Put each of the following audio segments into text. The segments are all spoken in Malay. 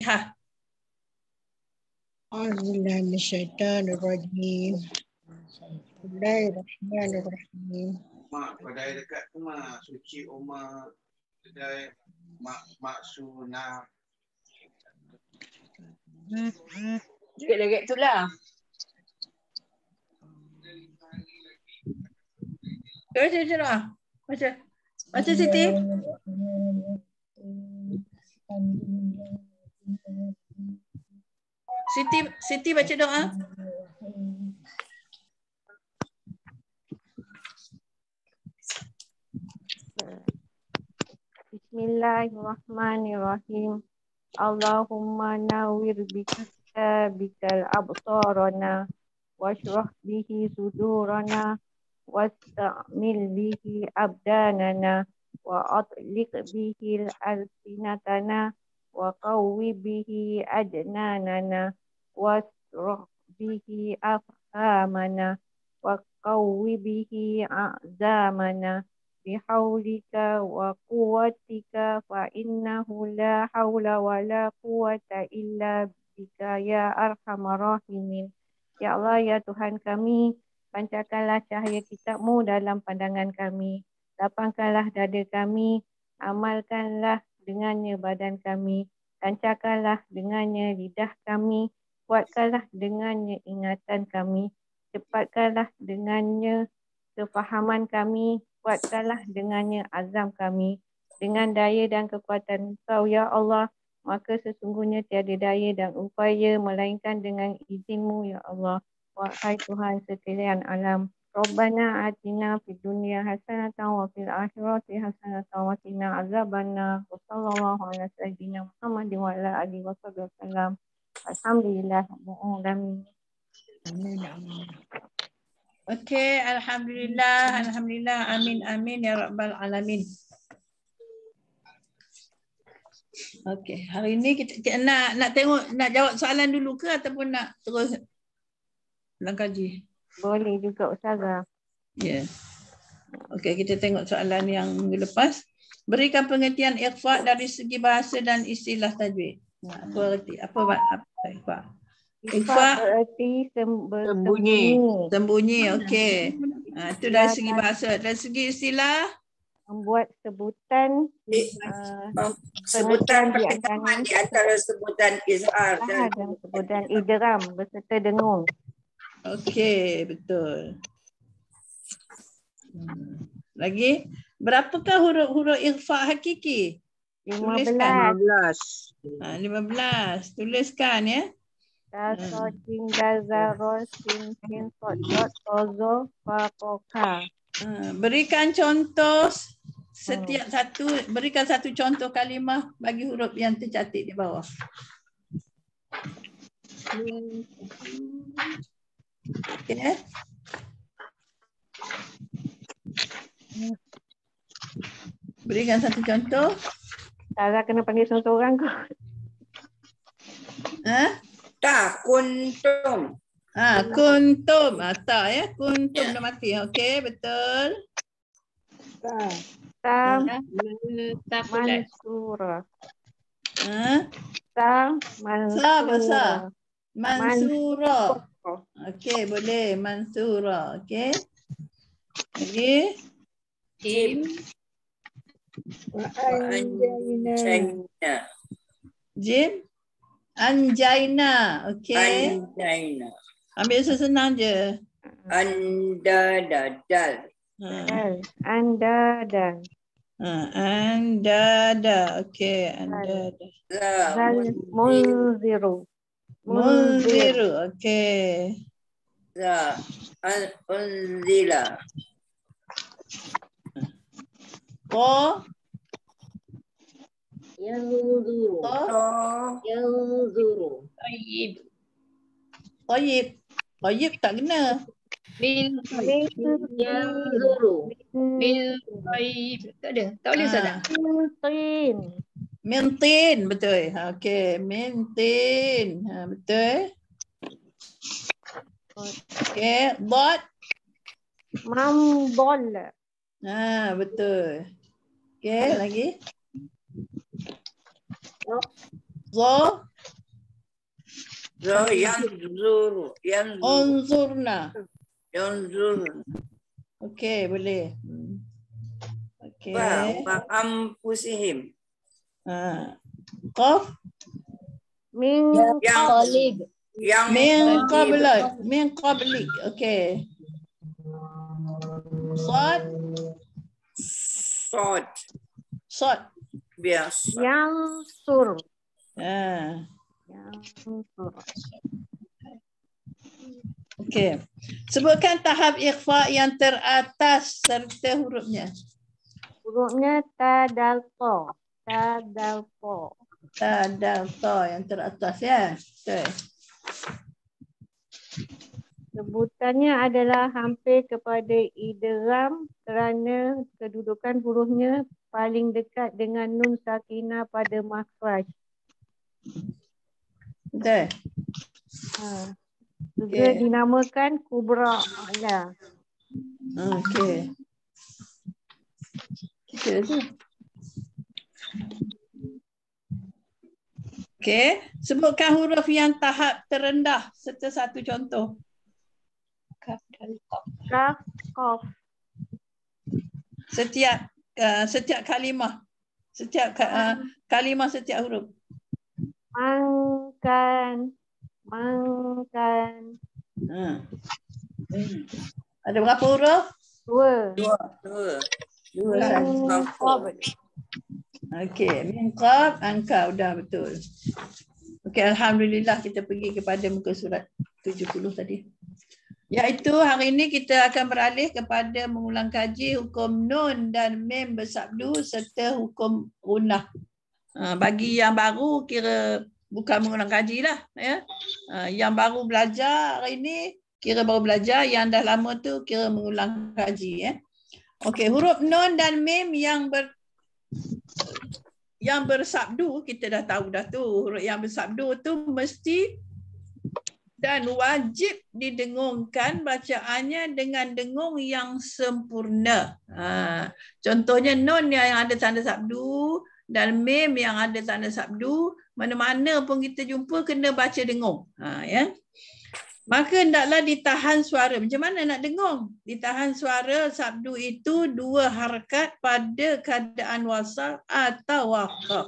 Fatihah. A'udzubillahi minasyaitonir rajim. Bismillahirrahmanirrahim. Mak, kedai dekat tu mak. Suci Umar. Kedai Maksuna. Sikit-sikit tu lah. Baca. Baca Siti. Siti baca doa. Bismillahirrahmanirrahim. Allahumma nawwir bikal absarana washrah bihi sudurana wasta'mil bihi abdanana wa atliq bihi alsinatana wa qawwi bihi adnanana wasrah bihi afhamana wa qawwi bihi a'zamana bihaulika wa quwwatika fa innahu la haula wa la quwwata illa bika ya arhamar rahimin. Ya Allah, ya Tuhan kami, pancarkanlah cahaya kitab-Mu dalam pandangan kami. Lapangkanlah dada kami, amalkanlah dengannya badan kami. Lancarkanlah dengannya lidah kami, kuatkanlah dengannya ingatan kami. Cepatkanlah dengannya kefahaman kami, kuatkanlah dengannya azam kami. Dengan daya dan kekuatan Engkau, ya Allah, maka sesungguhnya tiada daya dan upaya melainkan dengan izin-Mu, ya Allah. Wahai Tuhan sekalian alam, Rabbana atina fid dunya hasanatan wa fil akhirati hasanatan wa qina azabannar. Wa sallallahu ala sayyidina Muhammadin wa ala alihi wasallam. Alhamdulillah rabbil alamin. Amin. Okey, alhamdulillah, alhamdulillah, amin, amin ya rabbal alamin. Okey, hari ini kita nak tengok, nak jawab soalan dulu ke ataupun nak terus dalam kaji? Boleh juga Ustazah. Ya. Yeah. Okey, kita tengok soalan yang minggu lepas. Berikan pengertian ikhfa dari segi bahasa dan istilah tajwid. Apa erti? Apa ikhfa? Ikhfa berarti Sembunyi. Sembunyi, okey. Itu dari segi bahasa. Dari segi istilah, membuat sebutan sebutan pertemuan di antara sebutan izhar dan sebutan idgham beserta dengung. okey, betul. Lagi, berapakah huruf-huruf ikhfa hakiki? 15. 15. Tuliskan ya. Sotin dazarol sin sot dot tozo fakoka. Berikan contoh setiap satu, berikan satu contoh kalimah bagi huruf yang tercatat di bawah. Okay. Berikan satu contoh. Sarah kena panggil seorang-seorang ke? Tak, kuntum. Kuntum. Tak ya, kuntum dah mati. Okey, betul. Mansura. Mansura. Mansura. Okey, boleh. Mansura. Okey. Lagi. Jim. Anjaina. Okey. Anjaina. Ambil sesenang je. Anda dadal. Anda. Anda. Okey, anda. Munziru. Okey. Unzila. Yanzuru. Tayyib tak kena. Yanzuru. Tak ada. Tak boleh Ustazah. Mintin, betul. Okey, mintin. Betul. Okey, bot. Mambol. Betul. Okey, lagi. Zo. Unzurna. Yanzur. Okey, boleh. Okey. Wa anfusihim. Qaf. Min Yang yang Min qablik. Okey. Sad. Sad. biasa. yang sur. Yang sur. Okey. Sebutkan tahap ikhfa yang teratas serta hurufnya. Hurufnya ta dal to. Ta dal to. Ta dal ta yang teratas ya. Betul. Sebutannya adalah hampir kepada idgham kerana kedudukan hurufnya paling dekat dengan nun sakinah pada makhraj. Betul. Juga Okey. dinamakan kubra a'la. Okey. Kita tu. Okey, sebutkan huruf yang tahap terendah serta satu contoh. Kaf, qaf, Setiap kalimah. Kalimah setiap huruf. mangkan. Ada berapa huruf? Dua. Dua Min saja. qabl. Okey, min qab angka dah betul. Okey, alhamdulillah kita pergi kepada muka surat 70 tadi. Iaitu hari ini kita akan beralih kepada mengulang kaji hukum nun dan mim bersabdu serta hukum gunnah. Bagi yang baru kira bukan mengulang kaji lah ya. Yang baru belajar hari ini kira baru belajar, yang dah lama tu kira mengulang kaji ya. Okey, huruf nun dan mim yang bersabdu kita dah tahu dah tu. Huruf yang bersabdu tu mesti dan wajib didengungkan bacaannya dengan dengung yang sempurna. Contohnya nun yang ada tanda sabdu dan mim yang ada tanda sabdu, mana-mana pun kita jumpa kena baca dengung. Ya. Maka hendaklah ditahan suara. Macam mana nak dengung? Ditahan suara sabdu itu 2 harakat pada keadaan wasal atau waqaf.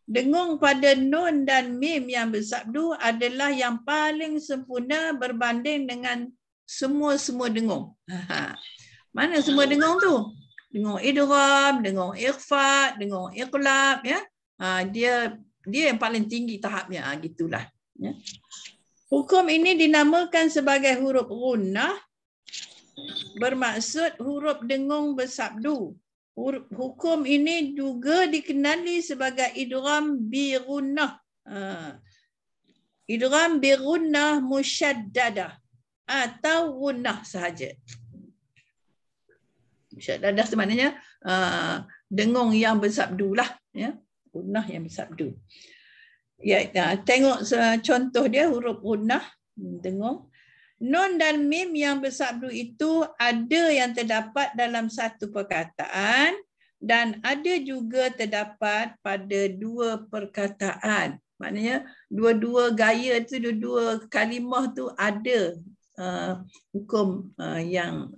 Dengung pada nun dan mim yang bersabdu adalah yang paling sempurna berbanding dengan semua dengung. Mana semua dengung tu? Dengung idgham, dengung ikhfa, dengung iqlab ya. Dia yang paling tinggi tahapnya. Gitulah ya. Hukum ini dinamakan sebagai huruf gunnah, bermaksud huruf dengung bersabdu. Hukum ini juga dikenali sebagai idgham bi gunnah. Idgham bi gunnah musyaddadah atau gunnah sahaja. Musyaddadah maknanya dengung yang bersabdu lah ya. Gunnah yang bersabdu. Ya, tengok contoh dia huruf gunnah dengung. Nun dan mim yang bersabdu itu ada yang terdapat dalam satu perkataan dan ada juga terdapat pada 2 perkataan. Maknanya dua-dua gaya tu, dua-dua kalimah tu ada hukum yang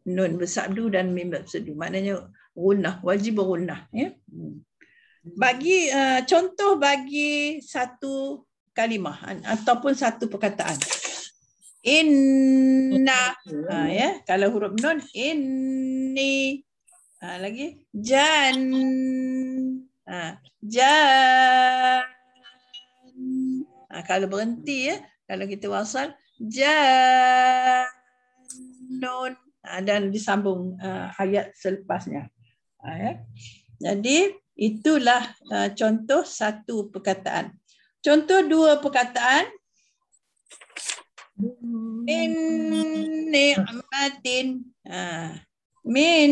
nun bersabdu dan mim bersabdu. Maknanya gunnah, wajib gunnah ya. Bagi contoh bagi satu kalimah ataupun satu perkataan. Inna ya, kalau huruf nun inni, lagi jan, kalau berhenti ya, kalau kita wasal jannun, dan disambung ayat selepasnya ya. Jadi itulah contoh satu perkataan. Contoh 2 perkataan. Min ni'matin. Min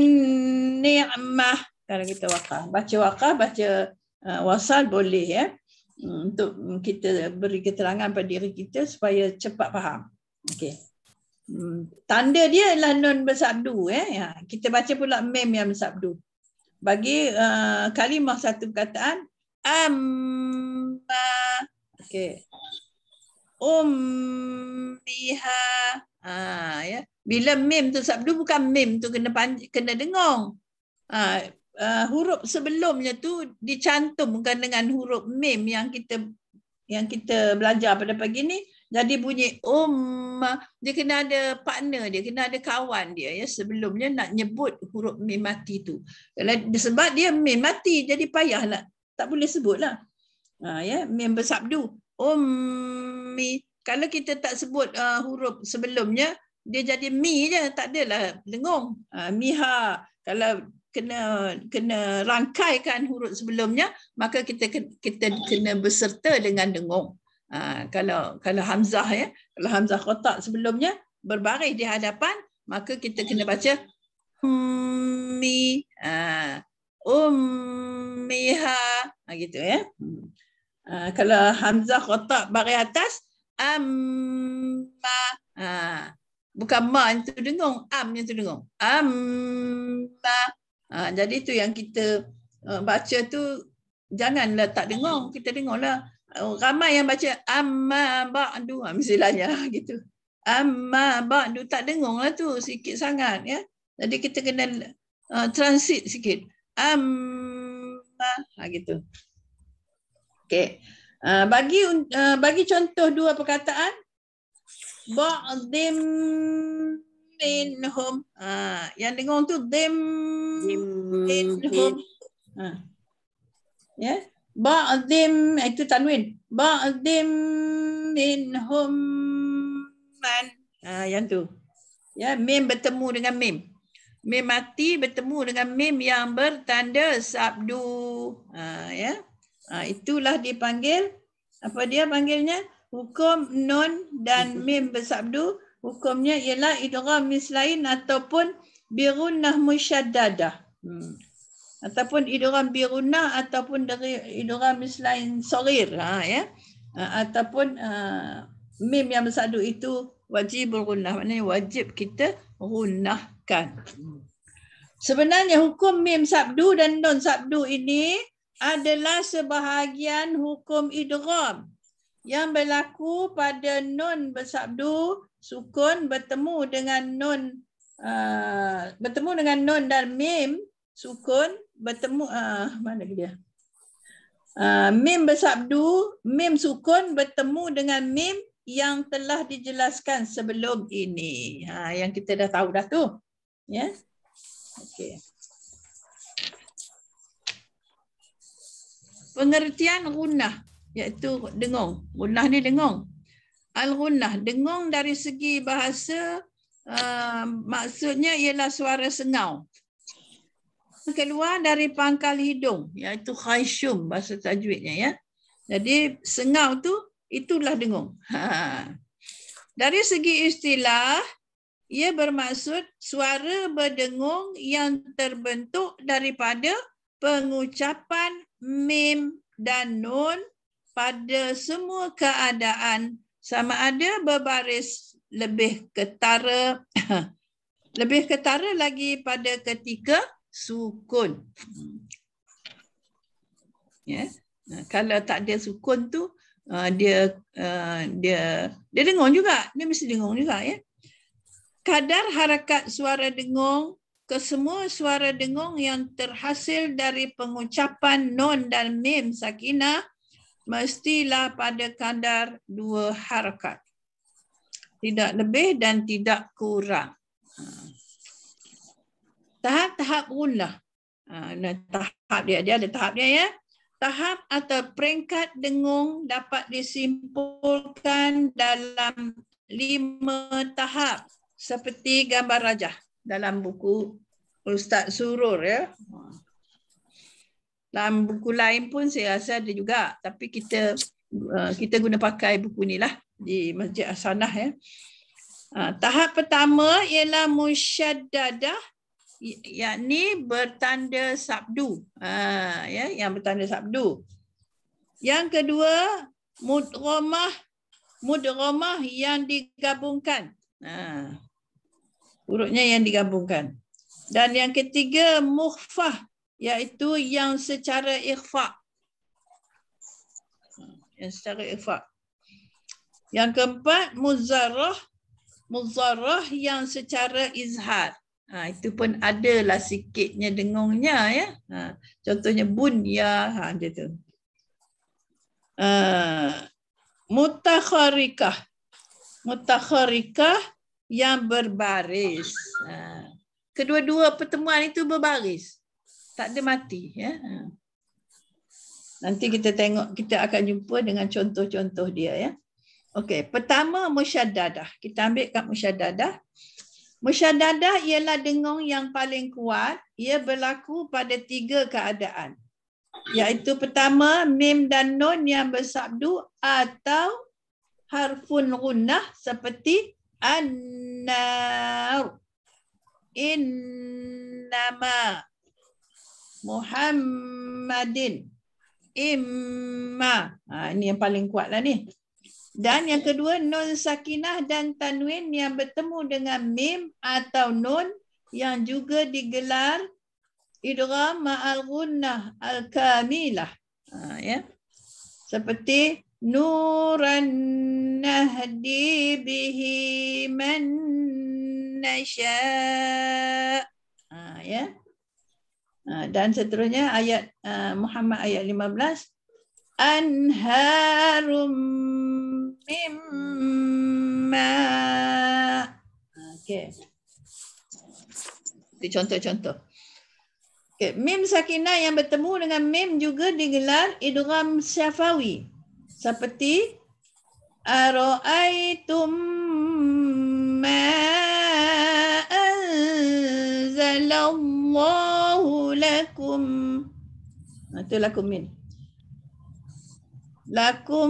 ni'mah. Kalau kita waqaf. Baca waqaf, baca wasal boleh ya. Untuk kita beri keterangan pada diri kita supaya cepat faham. Okey. Tanda dia adalah nun bersabdu ya. Kita baca pula mim yang bersabdu. Bagi kalimah satu perkataan amma. Okey. ummiha. Ya. Bila mim tu sabdu, bukan mim tu kena dengung. Huruf sebelumnya tu dicantumkan dengan huruf mim yang kita belajar pada pagi ni. Jadi bunyi dia kena ada partner dia, kena ada kawan dia ya sebelumnya nak nyebut huruf mim mati tu. Sebab dia mim mati jadi payahlah. Tak boleh sebutlah. Ya, mim bersabdu. Ummi. Kalau kita tak sebut huruf sebelumnya, dia jadi mi je, tak adalah dengung. Miha. Kalau kena rangkaikan huruf sebelumnya, maka kita kena berserta dengan dengung. Kalau hamzah ya, kalau hamzah kotak sebelumnya berbaris di hadapan, maka kita kena baca ummi, ummiha, gitu ya. Kalau hamzah kotak baris atas, amma, bukan ma itu dengung, am yang tu dengung, amma. Jadi tu yang kita baca tu janganlah tak dengung, kita dengunglah. Ramai yang baca amma ba'du, misalnya gitu. Amma ba'du tak dengunglah tu, sikit sangat ya. Jadi kita kena transit sikit. Amma gitu. Okey. Bagi contoh dua perkataan. Ba'dim minhum. Yang dengung tu dim minhum. Ya. Ba'dim itu tanwin. Ba'dim minhum man. Yang tu. Ya, mim bertemu dengan mim. Mim mati bertemu dengan mim yang bertanda sabdu. Ya. Itulah dipanggil, apa dia panggilnya? Hukum nun dan mim bersabdu. Hukumnya ialah idgham mislain ataupun birunnah musyaddadah. Ataupun idgham birunnah ataupun dari idgham mislain saghir, ya. Ataupun mim yang bersabdu itu wajibul gunnah, maknanya wajib kita gunnahkan. Sebenarnya hukum mim sabdu dan nun sabdu ini adalah sebahagian hukum idgham yang berlaku pada nun bersabdu sukun bertemu dengan nun dan mim sukun bertemu mana dia? Mim bersabdu, mim sukun bertemu dengan mim yang telah dijelaskan sebelum ini. Yang kita dah tahu dah tu. Ya. Okey. Pengertian gunnah iaitu dengung. Gunnah ni dengung. Al-gunnah, dengung dari segi bahasa maksudnya ialah suara sengau. Keluar dari pangkal hidung iaitu khayshum bahasa tajwidnya ya. Jadi sengau tu itulah dengung. Dari segi istilah ia bermaksud suara berdengung yang terbentuk daripada pengucapan mim dan nun pada semua keadaan sama ada berbaris lebih ketara lagi pada ketika sukun. Ya. Kalau tak ada sukun tu dia dengung juga, dia mesti dengung juga ya. Kadar harakat suara dengung, kesemua suara dengung yang terhasil dari pengucapan nun dan mim sakinah mestilah pada kadar 2 harakat. Tidak lebih dan tidak kurang. Tahap-tahap gunnah. Tahap dia ada tahap dia ya. Tahap atau peringkat dengung dapat disimpulkan dalam 5 tahap seperti gambar rajah dalam buku Ustaz Surur ya. Dalam buku lain pun saya rasa ada juga, tapi kita guna pakai buku ni lah di Masjid Hasanah ya. Tahap pertama ialah musyaddadah, yakni bertanda sabdu. Ya, yang bertanda sabdu. Yang kedua mudghamah yang digabungkan. Hurufnya yang digabungkan. Dan yang ketiga mukhfah, iaitu yang secara ikhfa. Yang secara ikhfa. Yang keempat, muzarrah. Muzarrah yang secara izhar. Itu pun adalah sikitnya dengungnya ya. Contohnya bunya, macam tu. Mutakharikah. Mutakharikah yang berbaris. Kedua-dua pertemuan itu berbaris. Tak ada mati ya. Nanti kita tengok, kita akan jumpa dengan contoh-contoh dia ya. Okey, pertama musyaddadah. Kita ambil kat musyaddadah. Musyaddadah ialah dengung yang paling kuat. Ia berlaku pada 3 keadaan. Iaitu pertama, mim dan nun yang bersabdu atau harfun gunnah seperti an-nar, innama, Muhammadin, imma. Ini yang paling kuat lah ni. Dan yang kedua, nun sakinah dan tanwin yang bertemu dengan mim atau nun yang juga digelar idgham ma'al gunnah al-kamilah. Ya. Seperti nuran nahdi bihi man nasya. Ya. Dan seterusnya ayat Muhammad ayat 15. Anharum mimma. Okey. Itu contoh-contoh. Okey, mim sakinah yang bertemu dengan mim juga digelar idgham syafawi. Seperti ara'aitum ma anzalallahu lakum. Itu lakum min. Lakum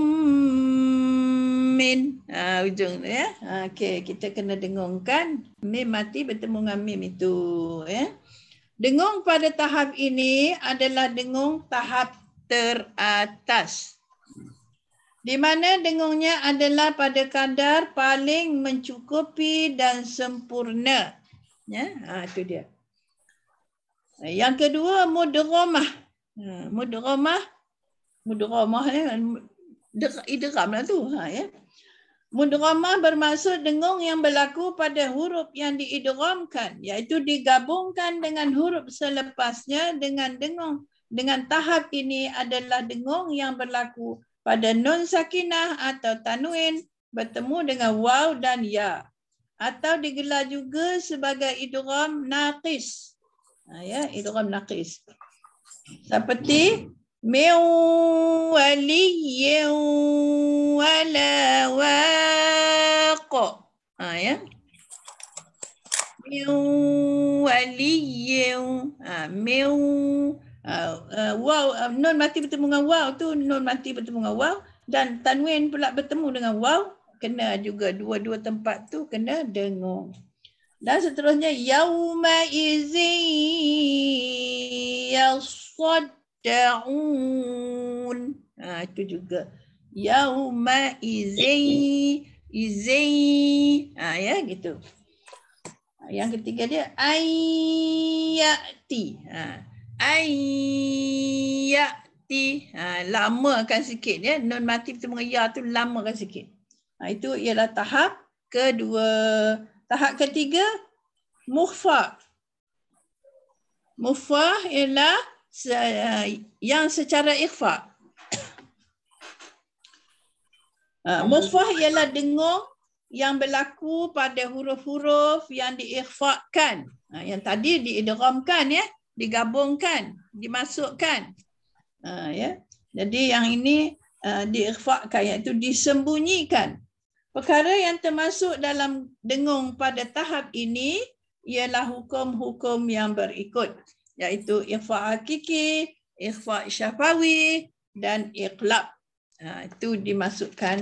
min. Ujung ya. Okey, kita kena dengungkan mim mati bertemu dengan mim itu ya. Dengung pada tahap ini adalah dengung tahap teratas. Di mana dengungnya adalah pada kadar paling mencukupi dan sempurna. Ya, itu dia. Yang kedua mudghamah. Mudghamah idgham lah tu ya. Mudghamah bermaksud dengung yang berlaku pada huruf yang diidghamkan, iaitu digabungkan dengan huruf selepasnya dengan dengung. Dengan tahap ini adalah dengung yang berlaku pada nun sakinah atau tanwin bertemu dengan waw dan ya, atau digelar juga sebagai idgham naqis. Ya, idgham naqis. Seperti min waliyyin wala waq. Ya. Min waliyyin. Min waw, nun mati bertemu dengan waw tu, nun mati bertemu dengan waw, dan tanwin pula bertemu dengan waw, kena juga dua-dua tempat tu kena dengung. Dan seterusnya yauma izi yasaddaun. Itu juga yauma izi ya gitu. Yang ketiga dia ayati. Ayati. Lamakan sikit ya. Nun mati bertemu dengan ya tu lamakan sikit. Itu ialah tahap kedua. Tahap ketiga, mukhfa. Mukhfa ialah yang secara ikhfa. Mukhfa ialah dengung yang berlaku pada huruf-huruf yang diikhfakan. Yang tadi diidghamkan ya, digabungkan, dimasukkan. Ya. Jadi yang ini diikhfakan, iaitu disembunyikan. Perkara yang termasuk dalam dengung pada tahap ini ialah hukum-hukum yang berikut, iaitu ikhfa hakiki, ikhfa syafawi dan iqlab. Itu dimasukkan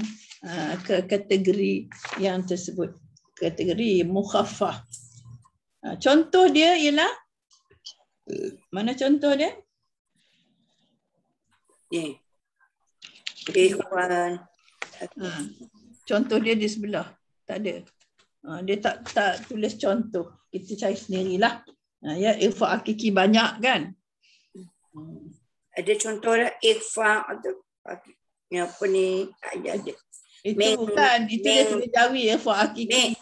ke kategori yang tersebut, kategori mukhaffaf. Contoh dia ialah, mana contoh dia? Ikhwan. Contoh dia di sebelah. Tak ada. Dia tak tulis contoh. Kita cari sendirilah. Ya, ikhfa hakiki banyak kan? Ada contoh dah ikhfa atau apa ni? Ada. Itu Ming- bukan. Itu dia Ming- tulis Jawi ikhfa hakiki.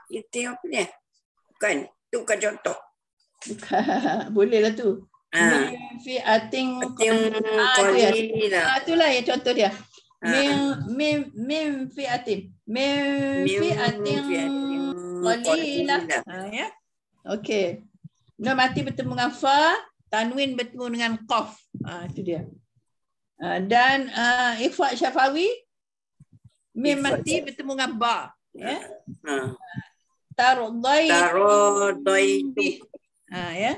Itu apa dia? Bukan. Itu bukan contoh. Bukan. Boleh lah tu. Ah. Min fi'atin Yang tu ya. qalila. Itulah ya contoh dia. Ah. Min fi'atin. Min fi'atin qalila. Ya. Okey. Nun mati bertemu dengan fa, tanwin bertemu dengan qaf. Itu dia. Dan ikhfa syafawi mim Ikhfa mati bertemu dengan ba. Ya. Tarodai Tarodai. Ya.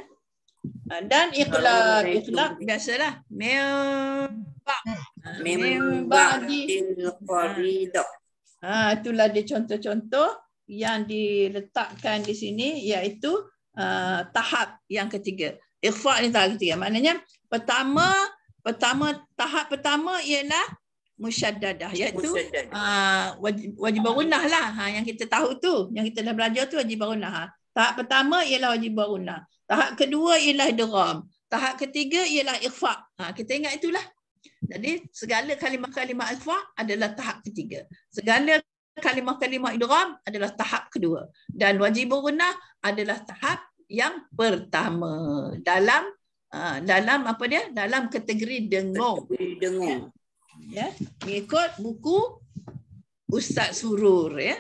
Dan iqlab biasalah. Memba di. Itulah dia contoh-contoh yang diletakkan di sini, iaitu tahap yang ketiga. Ikhfa ni tahap ketiga. Maknanya tahap pertama ialah musyaddadah, iaitu wajib gunnah lah. Yang kita tahu tu, yang kita dah belajar tu wajib gunnah. Tahap pertama ialah wajib gunnah. Tahap kedua ialah idgham. Tahap ketiga ialah ikhfa. Kita ingat itulah. Jadi segala kalimah-kalimah ikhfa adalah tahap ketiga. Segala kalimah-kalimah idgham adalah tahap kedua. Dan wajib gunnah adalah tahap yang pertama dalam apa dia? Dalam kategori dengung. Ya, mengikut buku Ustaz Surur ya.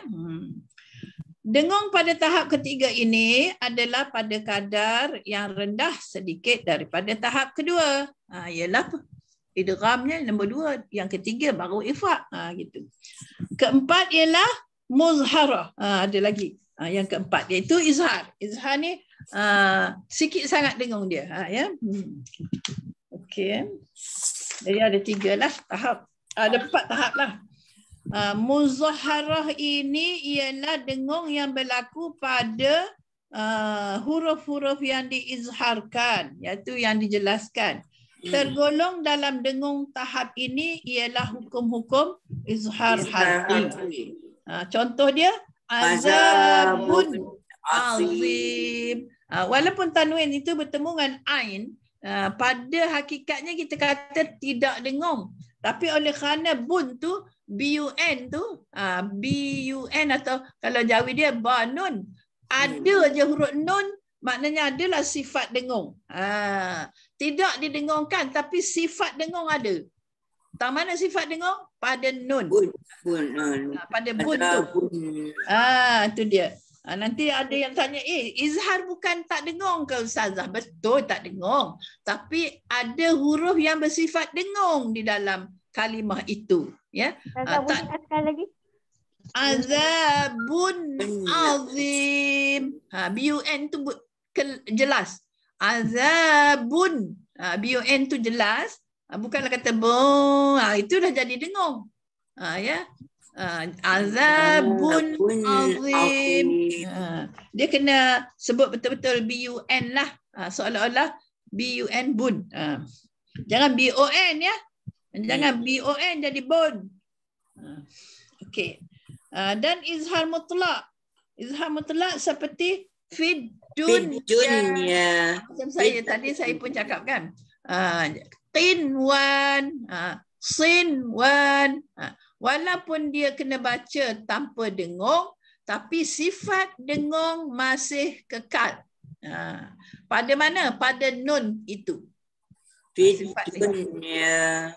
Dengung pada tahap ketiga ini adalah pada kadar yang rendah sedikit daripada tahap kedua. Ialah idghamnya nombor 2, yang ketiga baru ikhfa. Gitu. Keempat ialah muzharah. Ada lagi. Yang keempat iaitu izhar. Izhar ni sikit sangat dengung dia. Ya. Okey. Jadi ada 3 lah tahap. Ada 4 tahap lah. Muzharah ini ialah dengung yang berlaku pada huruf-huruf yang diizharkan, iaitu yang dijelaskan. Tergolong dalam dengung tahap ini ialah hukum-hukum izhar harfi. Contoh dia azabun azim. Walaupun tanwin itu bertemu dengan ain, pada hakikatnya kita kata tidak dengung. Tapi oleh kerana bun tu, bun tu, bun atau kalau Jawi dia ba nun, ada je huruf nun, maknanya adalah sifat dengung. Tidak didengungkan tapi sifat dengung ada. Tak mana sifat dengung? Pada nun. Pada bun tu. Itu dia. Nanti ada yang tanya, izhar bukan tak dengung ke Ustazah? Betul tak dengung. Tapi ada huruf yang bersifat dengung di dalam kalimah itu. Ya. Sekali lagi. Azabun azim. Bun tu jelas. Azabun. Bun tu jelas. Bukanlah kata bo. Itu dah jadi dengung. Ya. Azabun azim. Dia kena sebut betul-betul bun lah. Seolah-olah bun. Jangan bon ya. Jangan bon jadi bun. Okey. Dan izhar mutlak. Izhar mutlak seperti fid dunya. Macam tadi saya pun cakap kan. Qinwan, sinwan. Walaupun dia kena baca tanpa dengung, tapi sifat dengung masih kekal. Pada mana? Pada nun itu. Sifat dunya.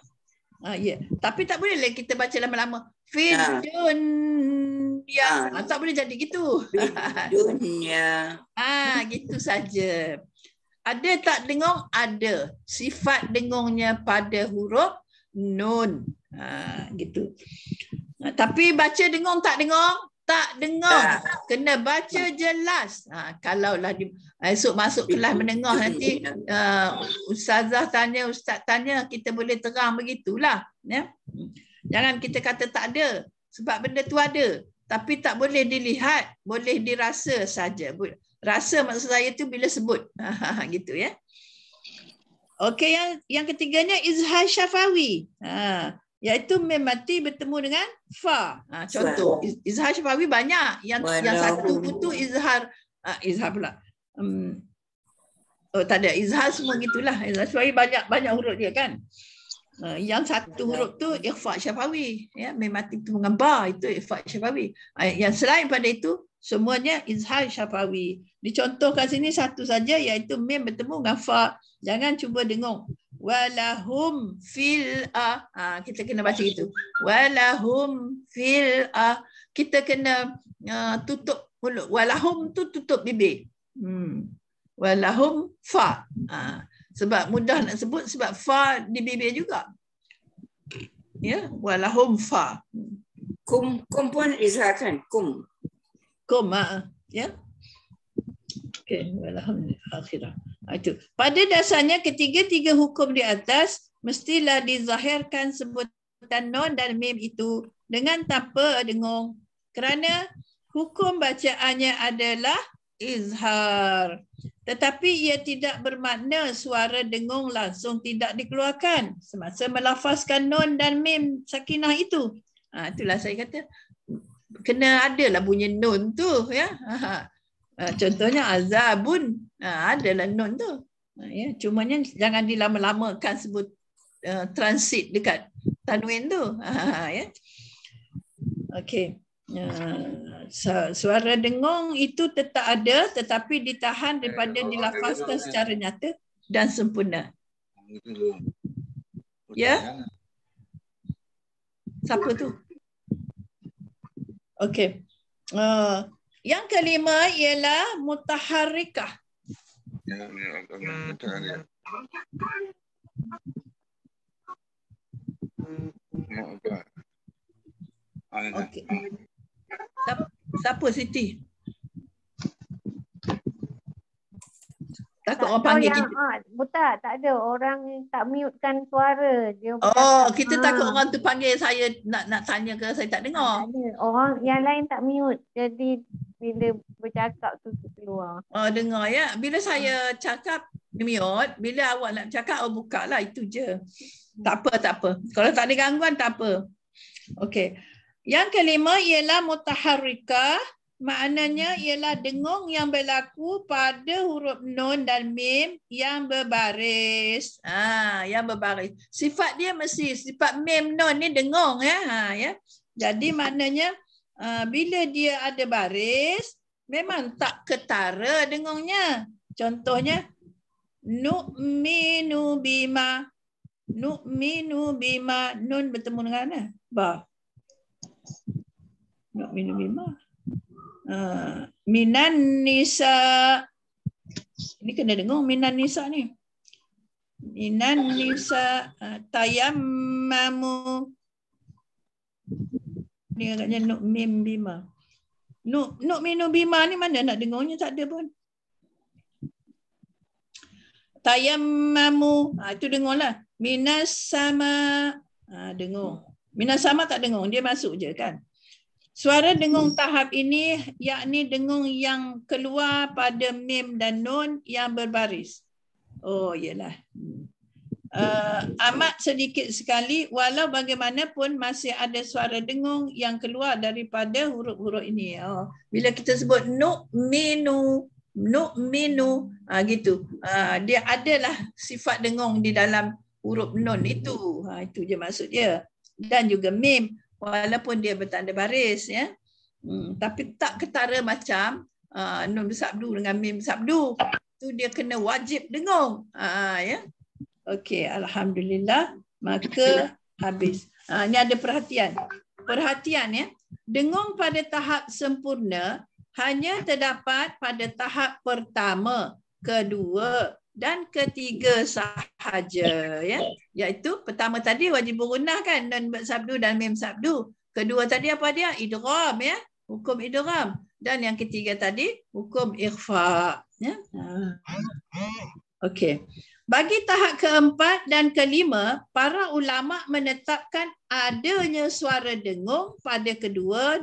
Ya. Tapi tak boleh kita baca lama-lama. Fid dunya. Tak boleh jadi gitu. Dunya. Gitu saja. Ada tak dengung? Ada. Sifat dengungnya pada huruf nun. Gitu. Tapi baca dengung tak dengung? Tak dengung. Kena baca jelas. Kalaulah esok masuk kelas menengah nanti ustazah tanya, ustaz tanya, kita boleh terang begitulah. Ya? Jangan kita kata tak ada. Sebab benda tu ada. Tapi tak boleh dilihat. Boleh dirasa saja. Rasa maksud saya tu bila sebut. Gitu ya. Okey, yang ketiganya izhar syafawi. Iaitu mim mati bertemu dengan fa. Contoh, izhar syafawi banyak. Yang satu itu izhar pula. Tak ada, izhar semua gitulah. Izhar syafawi banyak huruf dia kan. Yang satu huruf tu ikhfa syafawi, ya, mim mati tu dengan ba itu ikhfa syafawi. Yang selain pada itu semuanya izhar syafawi. Dicontohkan sini satu saja, iaitu mim bertemu dengan fa. Jangan cuba dengung. Walahum fil kita kena baca itu. Walahum fil kita kena tutup mulut. Walahum tu tutup bibir. Walahum fa. Sebab mudah nak sebut sebab fa di bibir juga. Ya, walahum fa. Kum pun izhar kan? Kum. Ya. Okey, walahum akhirah. Itu. Pada dasarnya ketiga-tiga hukum di atas mestilah dizahirkan sebutan nun dan mim itu dengan tanpa dengung. Kerana hukum bacaannya adalah izhar. Tetapi ia tidak bermakna suara dengung langsung tidak dikeluarkan semasa melafazkan nun dan mim sakinah itu. Itulah saya kata kena adalah bunyi nun tu, ya. Contohnya azabun, adalah nun tu. Ya, cumanya jangan dilama-lamakan sebut transit dekat tanwin tu. Ya. Okey. Suara dengung itu tetap ada tetapi ditahan daripada dilafazkan secara nyata dan sempurna. Ya? Siapa tu? Okey. Yang kelima ialah mutaharrikah. Okey. Siapa Siti? Takut orang panggil kita. Buta, tak ada orang tak mute-kan suara. Dia kita takut orang tu panggil saya nak tanya ke saya tak dengar. Tak ada. Orang yang lain tak mute. Jadi bila bercakap tu keluar. Dengar ya. Bila saya cakap mute, bila awak nak cakap buka lah, itu je. Tak apa. Kalau tak ada gangguan tak apa. Okey. Yang kelima ialah mutaharrikah. Maknanya ialah dengung yang berlaku pada huruf nun dan mim yang berbaris. Yang berbaris. Sifat dia mesti sifat mim nun ni dengung, ya. Ya. Jadi maknanya bila dia ada baris memang tak ketara dengungnya. Contohnya nu'minu bima. Nu'minu bima, nun bertemu dengan mana? Ba. Nu'minu bima. Minan nisa. Ini kena dengar minan nisa ni. Minan nisa tayammamu. Ni agaknya nu'mim bima. Nu'minu bima ni mana nak dengarnya, tak ada pun. Tayammamu. Itu dengarlah. Minas sama. Dengar. Minas sama tak dengar. Dia masuk je kan. Suara dengung tahap ini yakni dengung yang keluar pada mim dan nun yang berbaris. Oh iyalah. Amat sedikit sekali, walau bagaimanapun masih ada suara dengung yang keluar daripada huruf-huruf ini. Bila kita sebut nu'minu, gitu. Dia adalah sifat dengung di dalam huruf nun itu. Itu je maksud dia. Dan juga mim. Walaupun dia bertanda baris, ya, tapi tak ketara macam nun bersabdu dengan mim bersabdu. Itu dia kena wajib dengung. Ya. Okey, alhamdulillah. Maka habis. Ini ada perhatian. Perhatian, ya. Dengung pada tahap sempurna hanya terdapat pada tahap pertama, kedua dan ketiga sahaja, ya. Iaitu pertama tadi wajib bergunah kan, nun bersabdu dan mim sabdu. Kedua tadi apa dia? Idgham, ya. Hukum idgham. Dan yang ketiga tadi hukum ikhfa, ya. Okey. Bagi tahap keempat dan kelima, para ulama menetapkan adanya suara dengung pada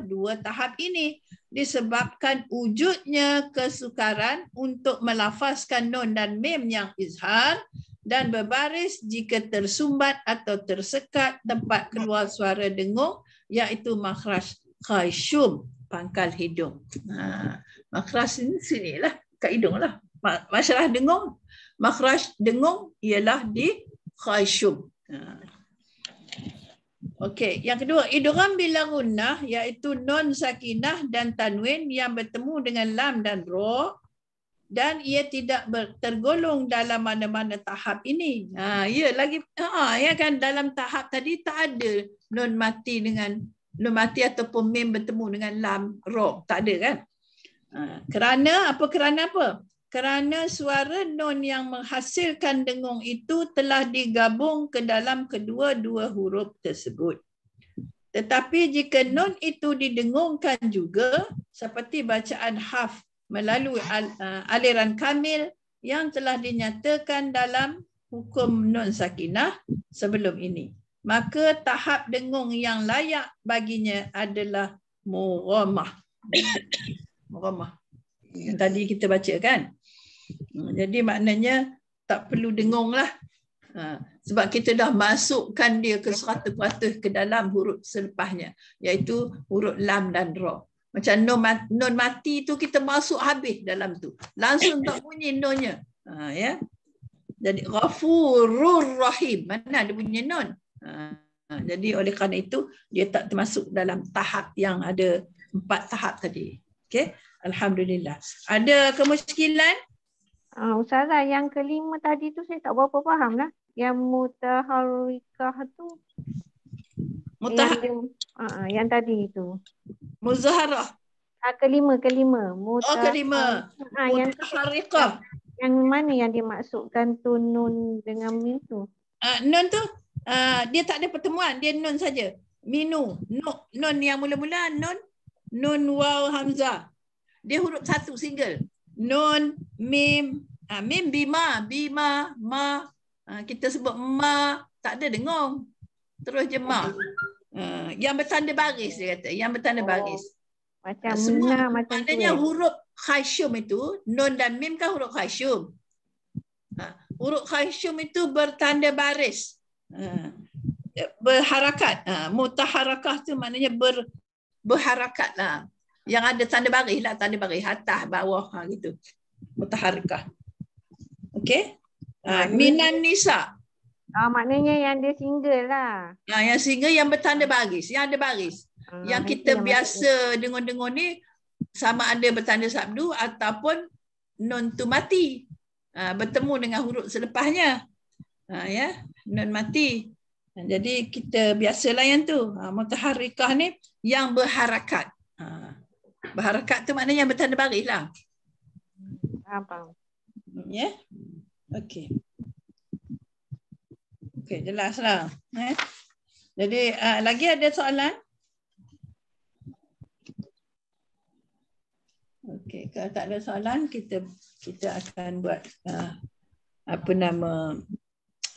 dua tahap ini disebabkan wujudnya kesukaran untuk melafazkan nun dan mim yang izhar dan berbaris jika tersumbat atau tersekat tempat keluar suara dengung, iaitu makhraj khayshum, pangkal hidung. Makhraj sinilah, kat hidung lah. Masalah dengung, makhraj dengung ialah di khayshum. Okey, yang kedua idgham bila gunnah iaitu nun sakinah dan tanwin yang bertemu dengan lam dan ra dan ia tidak tergolong dalam mana-mana tahap ini. Ya lagi ya kan dalam tahap tadi tak ada nun mati dengan nun mati ataupun mim bertemu dengan lam ra, tak ada kan? Kerana apa? Kerana suara nun yang menghasilkan dengung itu telah digabung ke dalam kedua-dua huruf tersebut. Tetapi jika nun itu didengungkan juga seperti bacaan haf melalui aliran kamil yang telah dinyatakan dalam hukum nun sakinah sebelum ini, maka tahap dengung yang layak baginya adalah mughammah. Mughammah. Yang tadi kita baca kan? Jadi maknanya tak perlu dengung lah. Sebab kita dah masukkan dia ke 100% ke dalam huruf selepasnya, iaitu huruf lam dan ra. Macam nun mati tu kita masuk habis dalam tu. Langsung tak bunyi nunnya. Ya. Jadi Ghafurur Rahim. Mana ada bunyi nun? Jadi oleh kerana itu dia tak termasuk dalam tahap yang ada 4 tahap tadi. Okey. Alhamdulillah. Ada kemusykilan? Ustazah, yang kelima tadi tu saya tak berapa faham lah. Yang mutaharrikah tu. Yang tadi tu. Muzaharah. Kelima. Kelima. Mutaharrikah. Yang mana yang dimaksudkan tu nun dengan mim tu? Nun tu dia tak ada pertemuan, dia nun saja. Minu. Nun yang mula-mula nun waw hamzah. Dia huruf satu single. Nun, mim, mim bima, ma. Kita sebut ma, tak ada dengung. Terus je ma. Yang bertanda baris dia kata, yang bertanda baris. Macam semua macam maknanya huruf khasyum itu, nun dan mim kan huruf khasyum. Huruf khasyum itu bertanda baris. Berharakat. Mutaharakah tu maknanya berharakat lah. Yang ada tanda baris lah, tanda baris atas, bawah gitu. Mutaharikah. Okey. Minan nisa. Maknanya yang dia single lah. Yang single yang bertanda baris, yang ada baris. Yang kita biasa dengung-dengung ni sama ada bertanda sabdu ataupun nun tu mati. Bertemu dengan huruf selepasnya. Ya, nun mati. Jadi kita biasalah yang tu. Mutaharikah ni yang berharakat. Berharakat tu maknanya yang bertanda baris lah. Faham. Ya. Okey. Okey, jelaslah. Jadi lagi ada soalan? Okey, kalau tak ada soalan kita akan buat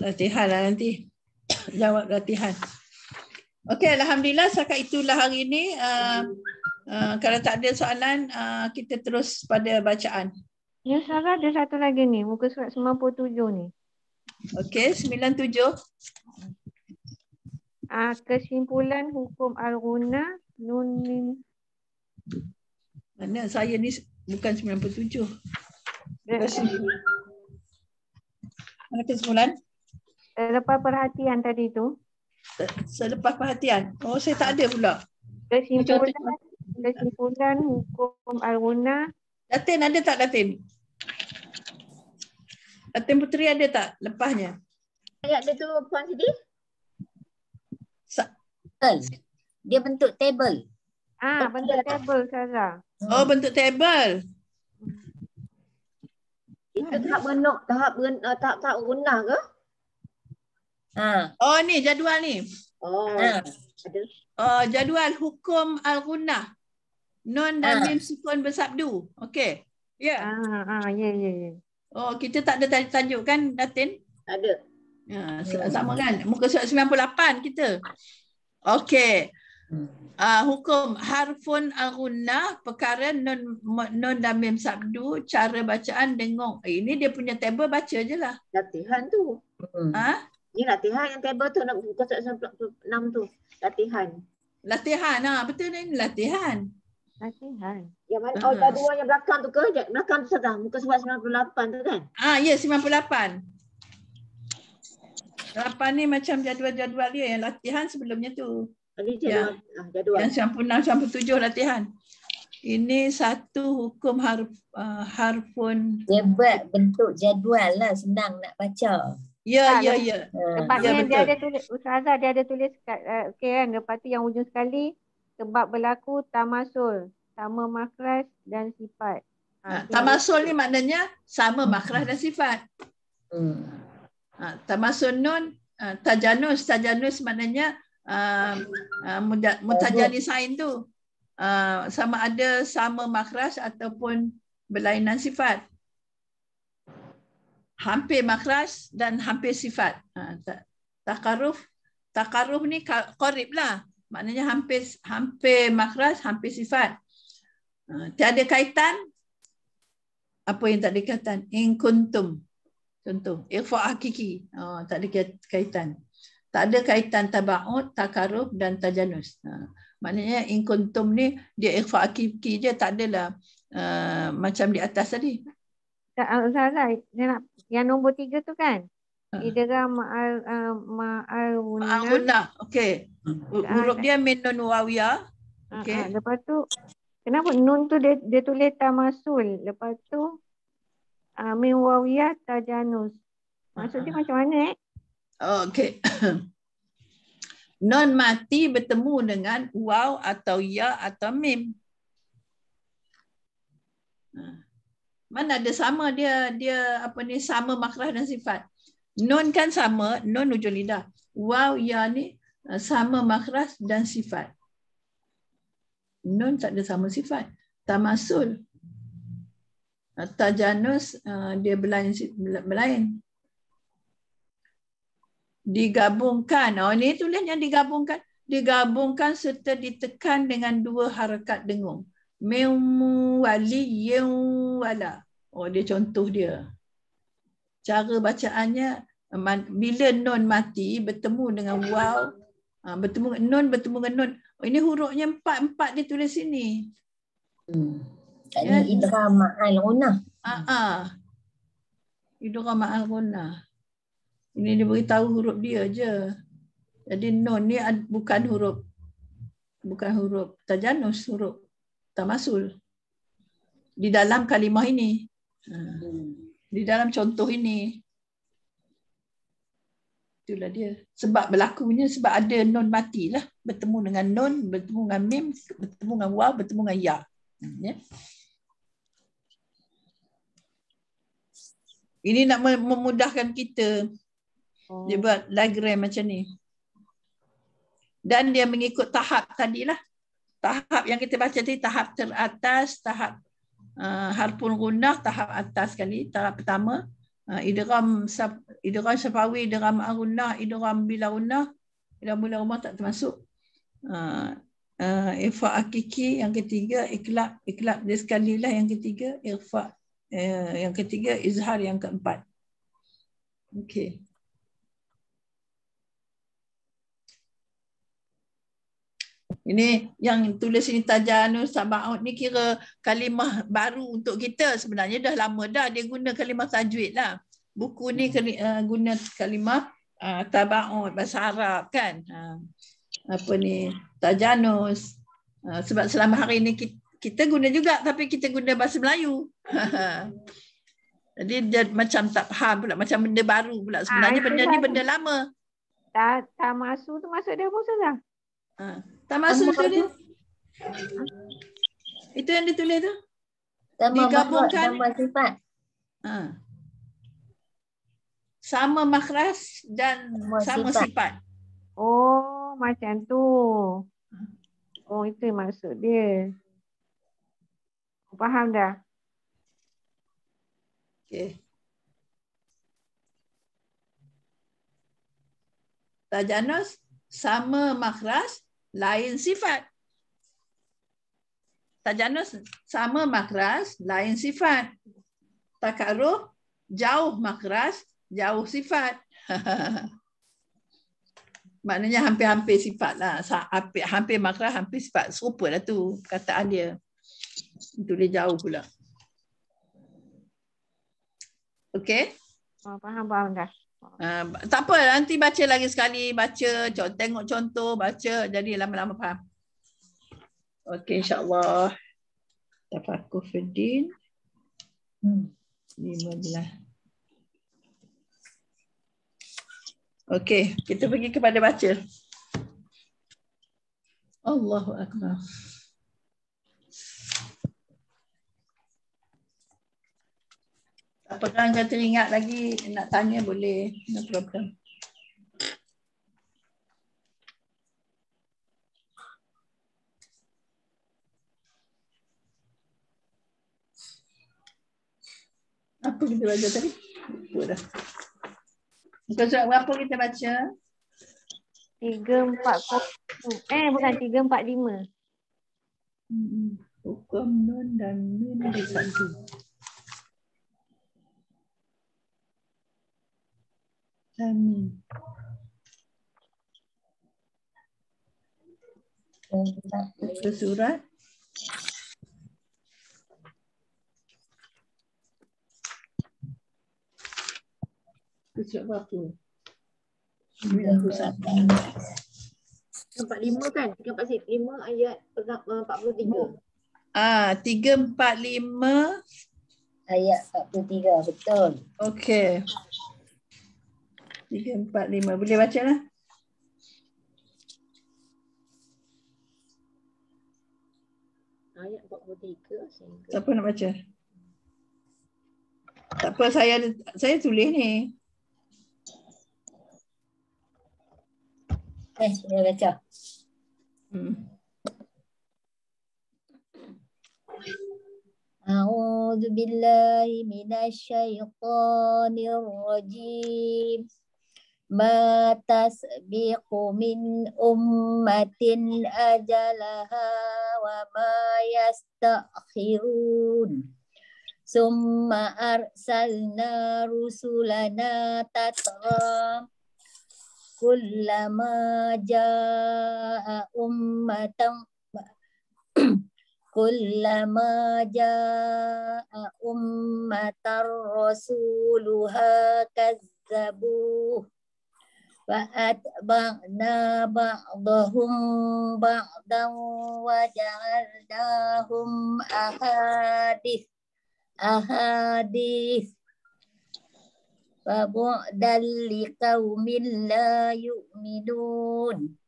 latihan lah nanti. Jawab latihan. Okey, alhamdulillah setakat itulah hari ini. Kalau tak ada soalan, kita terus pada bacaan. Ya, Sarah ada satu lagi ni, muka surat 97 ni. Okey, 97. Kesimpulan hukum al-ghunah nun mim. Mana saya ni bukan 97. Mana kesimpulan? Selepas perhatian tadi tu. Selepas perhatian. Oh, saya tak ada pula. Kesimpulan hukum al-ghunah. Datin ada tak Datin? Datin Puteri ada tak lepasnya? Ayat dia tu Puan Siti? Dia bentuk table. Bentuk table Sarah. Oh, bentuk table. Itu tahap gunah ke? Oh, ni jadual ni. Ada. Jadual hukum al-ghunah. Nun dan mim sukun bersabdu. Okey. Ya. Ya. Oh, kita tak ada tajuk kan Datin? Ada. Sama kan? Muka surat 98 kita. Okey. Hukum harfun al-ghunnah, perkara nun dan mim sabdu, cara bacaan dengung. Ini dia punya table, baca je lah. Latihan tu. Ni latihan yang table tu, muka surat 96 tu. Latihan. Betul ni latihan. Yang mana dua yang belakang tu ke? Belakang tu Ustazah, muka surat 98 tu kan? Ya, 98. 8 ni macam jadual-jadual dia yang latihan sebelumnya tu. Ini Ya. jadual. Yang 96-97 latihan. Ini satu hukum harfun. Dia buat bentuk jadual lah, senang nak baca. Ya. Sebabnya Ya, dia betul. ada tulis, Ustazah dia ada tulis okey kan, lepas tu yang ujung sekali sebab berlaku tamasul, sama makhraj dan sifat. Tamasul ni maknanya sama makhraj dan sifat. Tamasul nun, tajanus maknanya mutajanisain tu sama ada sama makhraj ataupun berlainan sifat. Hampir makhraj dan hampir sifat. Takaruf ni qarib lah. Maknanya hampir makhraj, hampir sifat. Tiada kaitan. Apa yang tak ada kaitan? In kuntum. Contoh, ikhfa hakiki. Tak ada kaitan. Tak ada kaitan taba'ud, takaruf dan tajanus. Maknanya in kuntum ni dia ikhfa hakiki je, tak adalah macam di atas tadi. Ustazah, yang nombor 3 tu kan? Idgham ma'al Ma'al. Okey. Huruf dia min nun wawiyah. Okey. Lepas tu kenapa nun tu dia tulis tamasul, lepas tu min wawiyah tajanus. Maksudnya macam mana Okey. Non mati bertemu dengan waw atau ya atau mim. Mana ada sama dia apa ni, sama makhraj dan sifat. Nun kan sama, nun ujung lidah. Waw ya ni sama makhraj dan sifat. Nun tak ada sama sifat. Tamasul. Tajanus dia berlain. Digabungkan. Ni tulisnya digabungkan. Digabungkan serta ditekan dengan 2 harakat dengung. Wali wala. Dia contoh dia. Cara bacaannya bila nun mati bertemu dengan waw, bertemu nun. Ini hurufnya 4 dia tulis sini. Ini idgham ma'al ghunnah. Idgham ma'al ghunnah. Ini dia beritahu huruf dia je. Jadi nun ni bukan huruf tajanus, huruf tamasul. Di dalam kalimah ini. Di dalam contoh ini. Itulah dia. Sebab berlakunya sebab ada nun mati lah. Bertemu dengan nun, bertemu dengan mim, bertemu dengan waw, bertemu dengan ya. Ya. Ini nak memudahkan kita. Dia buat diagram macam ni. Dan dia mengikut tahap tadilah. Tahap yang kita baca tadi, tahap teratas, tahap harfun ghunnah, tahap atas sekali. Tahap pertama, idgham syafawi, idgham ghunnah, idgham bila ghunnah. Idgham bila ghunnah tak termasuk. Ikhfa hakiki yang ketiga, iklab dia sekali lah yang ketiga, ikhfa yang ketiga, izhar yang keempat. Okey. Ini yang tulis ini tajanus taba'ud ni kira kalimah baru untuk kita. Sebenarnya dah lama dah dia guna kalimah tajwid lah. Buku ni guna kalimah taba'ud bahasa Arab kan. Apa ni tajanus. Sebab selama hari ni kita guna juga tapi kita guna bahasa Melayu. Jadi dia macam tak faham pula, macam benda baru pula. Sebenarnya benda ni benda lama. Tamasu tu maksud dia apa Ustazah? Tamasul tu dia. Itu yang ditulis tu. Digabungkan sama sifat. Sama makhraj dan sama sifat. Oh, macam tu. Oh, itu maksud dia. Faham dah? Okey. Tajanus sama makhraj, lain sifat. Tajanus sama makhraj, lain sifat. Takarruh jauh makhraj, jauh sifat. Maknanya hampir-hampir sifat lah. Hampir makhraj, hampir sifat. Serupa lah tu kataan dia. Tulis jauh pula. Okey? Faham dah. Tak apa, nanti baca lagi sekali, baca, tengok contoh, baca, jadi lama-lama faham. Okey, insya-Allah. Tafakur Fiddin. 15. Okey, kita pergi kepada baca. Allahu Akbar. Apa kan kata ingat lagi nak tanya boleh, no problem. Apa kita baca tadi? Lupa dah. Muka surat berapa kita baca? 340. Bukan 345. Hukum nun dan nun bersatu. Amin. Muka surat. Surat berapa? 91. 345 kan? 345 ayat 43. 345 Ayat 43, betul. okey. 345 boleh baca lah. Ayat 43 sehingga. Siapa nak baca? Tak apa, saya tulis ni. Saya baca. A'udzu billahi minasyaitonir rajim. Ma tasbiqu min ummatin ajalaha wa ma yastakhirun. Summa arsalna rusulana tatra kullama jaa ummatan rasuluha kazzabuh wa atba'na ba'dahum ba'dan wa ja'alnahum ahadith fa bu'dan liqaumin la yu'minun.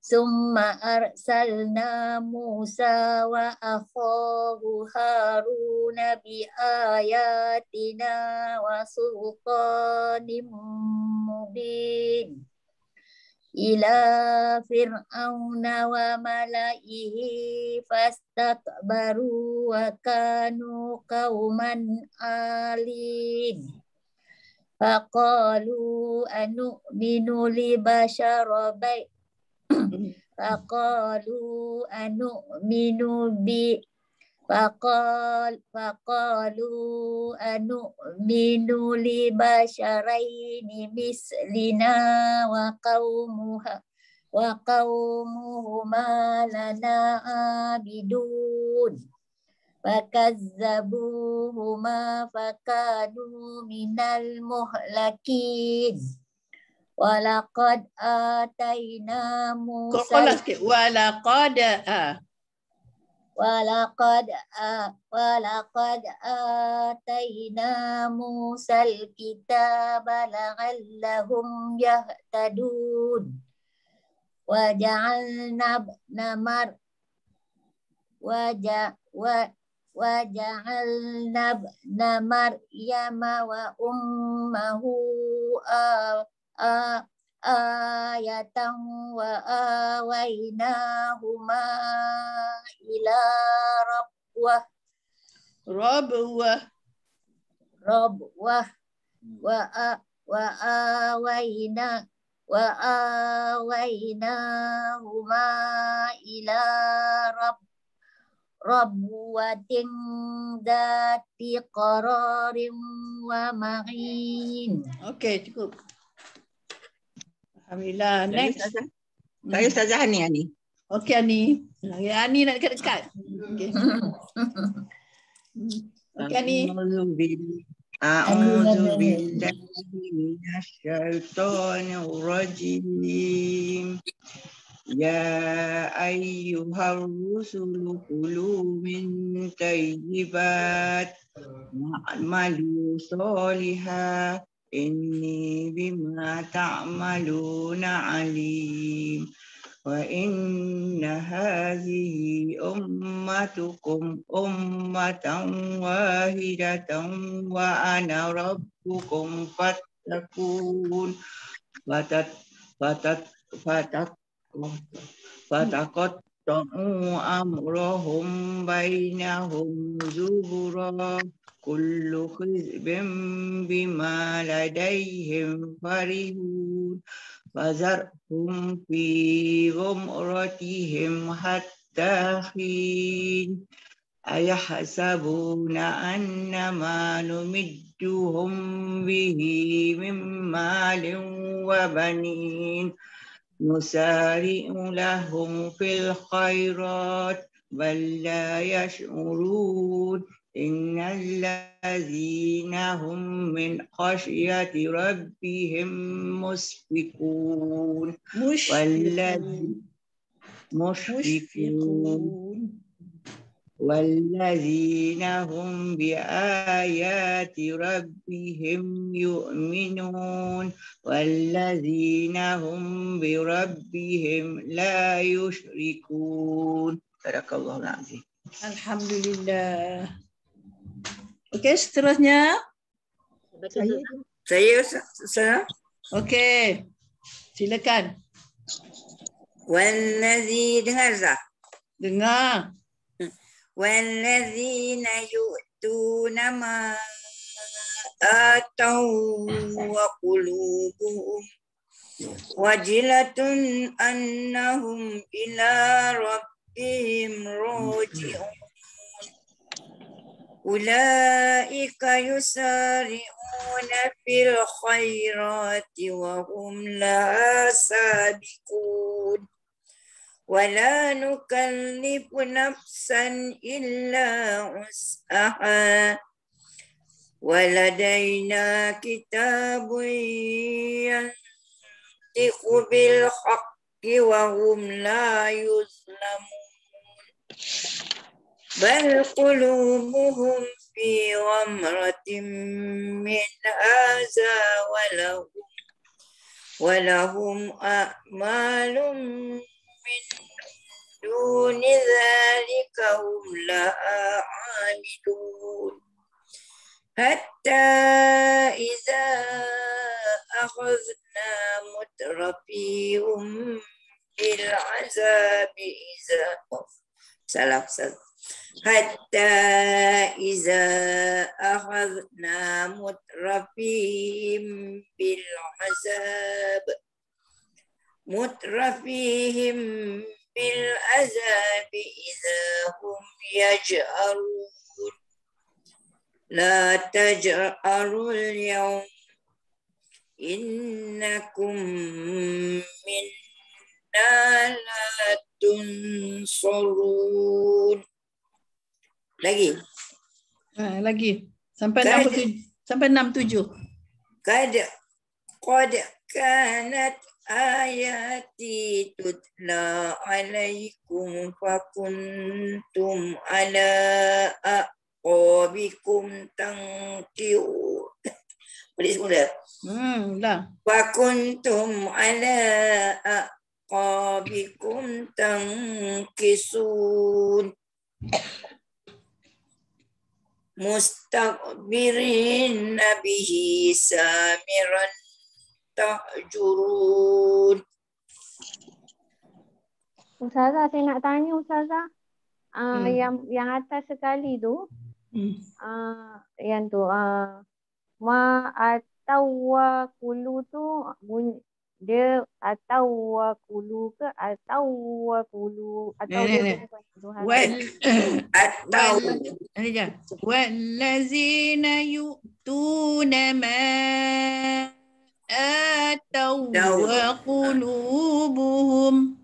Summa arsalna Musa wa akhahu Haruna bi ayatina wa sultanim mubin ila fir'auna wa malaihi fastakbaru wa kanu qauman alin. Faqalu anu'minu li basharabai Faqalu anu'minu li basharaini mislina wa qaumuhuma lana abidun. Fakazzabuhuma fakanu minal muhlakin. Walaqad ataina Musa walaqad ataina Musa al-kitaba la'allahum yahtadun. Wa ja'alna ibna Maryama wa ummahu ayatan wa awaynahuma ila rabwah wa awaynahuma ila rabwatin dati qararin wa ma'in. Okey, cukup. Alhamdulillah. Next. Saya Ustazah Ani. Okey Ani. Ani nak dekat-dekat. Okey. Okey Ani. أعوذ بالله من الشيطان الرجيم يا أيها الرسل كلوا من طيبات واعملوا صالحا إني بما تعملون عليم وإن هذه أمتكم أمة واحدة وأنا ربكم فاتقون فتقطعوا أمرهم بينهم زبرا كل حزب بما لديهم فرحون فذرهم في غمرتهم حتى حين أيحسبون أن ما نمدهم به من مال وبنين نسارع لهم في الخيرات بل لا يشعرون إن الذين هم من خشية ربهم مشفقون والذين هم بآيات ربهم يؤمنون والذين هم بربهم لا يشركون. Barakallahu azim. Alhamdulillah. Okey, seterusnya. Saya. Okey. Silakan. Wallazi dengar tak? Dengar. والذين يؤتون ما آتوا وقلوبهم وجلة أنهم إلى ربهم راجعون أولئك يسارعون في الخيرات وهم لها سابقون ولا نكلف نفسا إلا وسعها ولدينا كتاب ينطق بالحق وهم لا يظلمون بل قلوبهم في غمرة من هذا ولهم أعمال من دون ذلك هم لها عاملون حتى إذا أخذنا مترفيهم بالعذاب حتى إذا أخذنا مترفيهم بالعذاب إذا هم يجأرون لا تجأروا اليوم إنكم منا لا تنصرون. Lagi. Sampai 67. قد كانت آياتي تتلى عليكم فكنتم على أعقابكم تنكرون. فكنتم على أعقابكم تنكسون مستكبرين به سامرا tahjurun. Ustazah, saya nak tanya Ustazah. Yang atas sekali tu, yang tu, ma atau wa kulu tu, dia atau wa kulu ke atau wa kulu atau dia wallazina yu'tuna ma atau wa qulubuhum.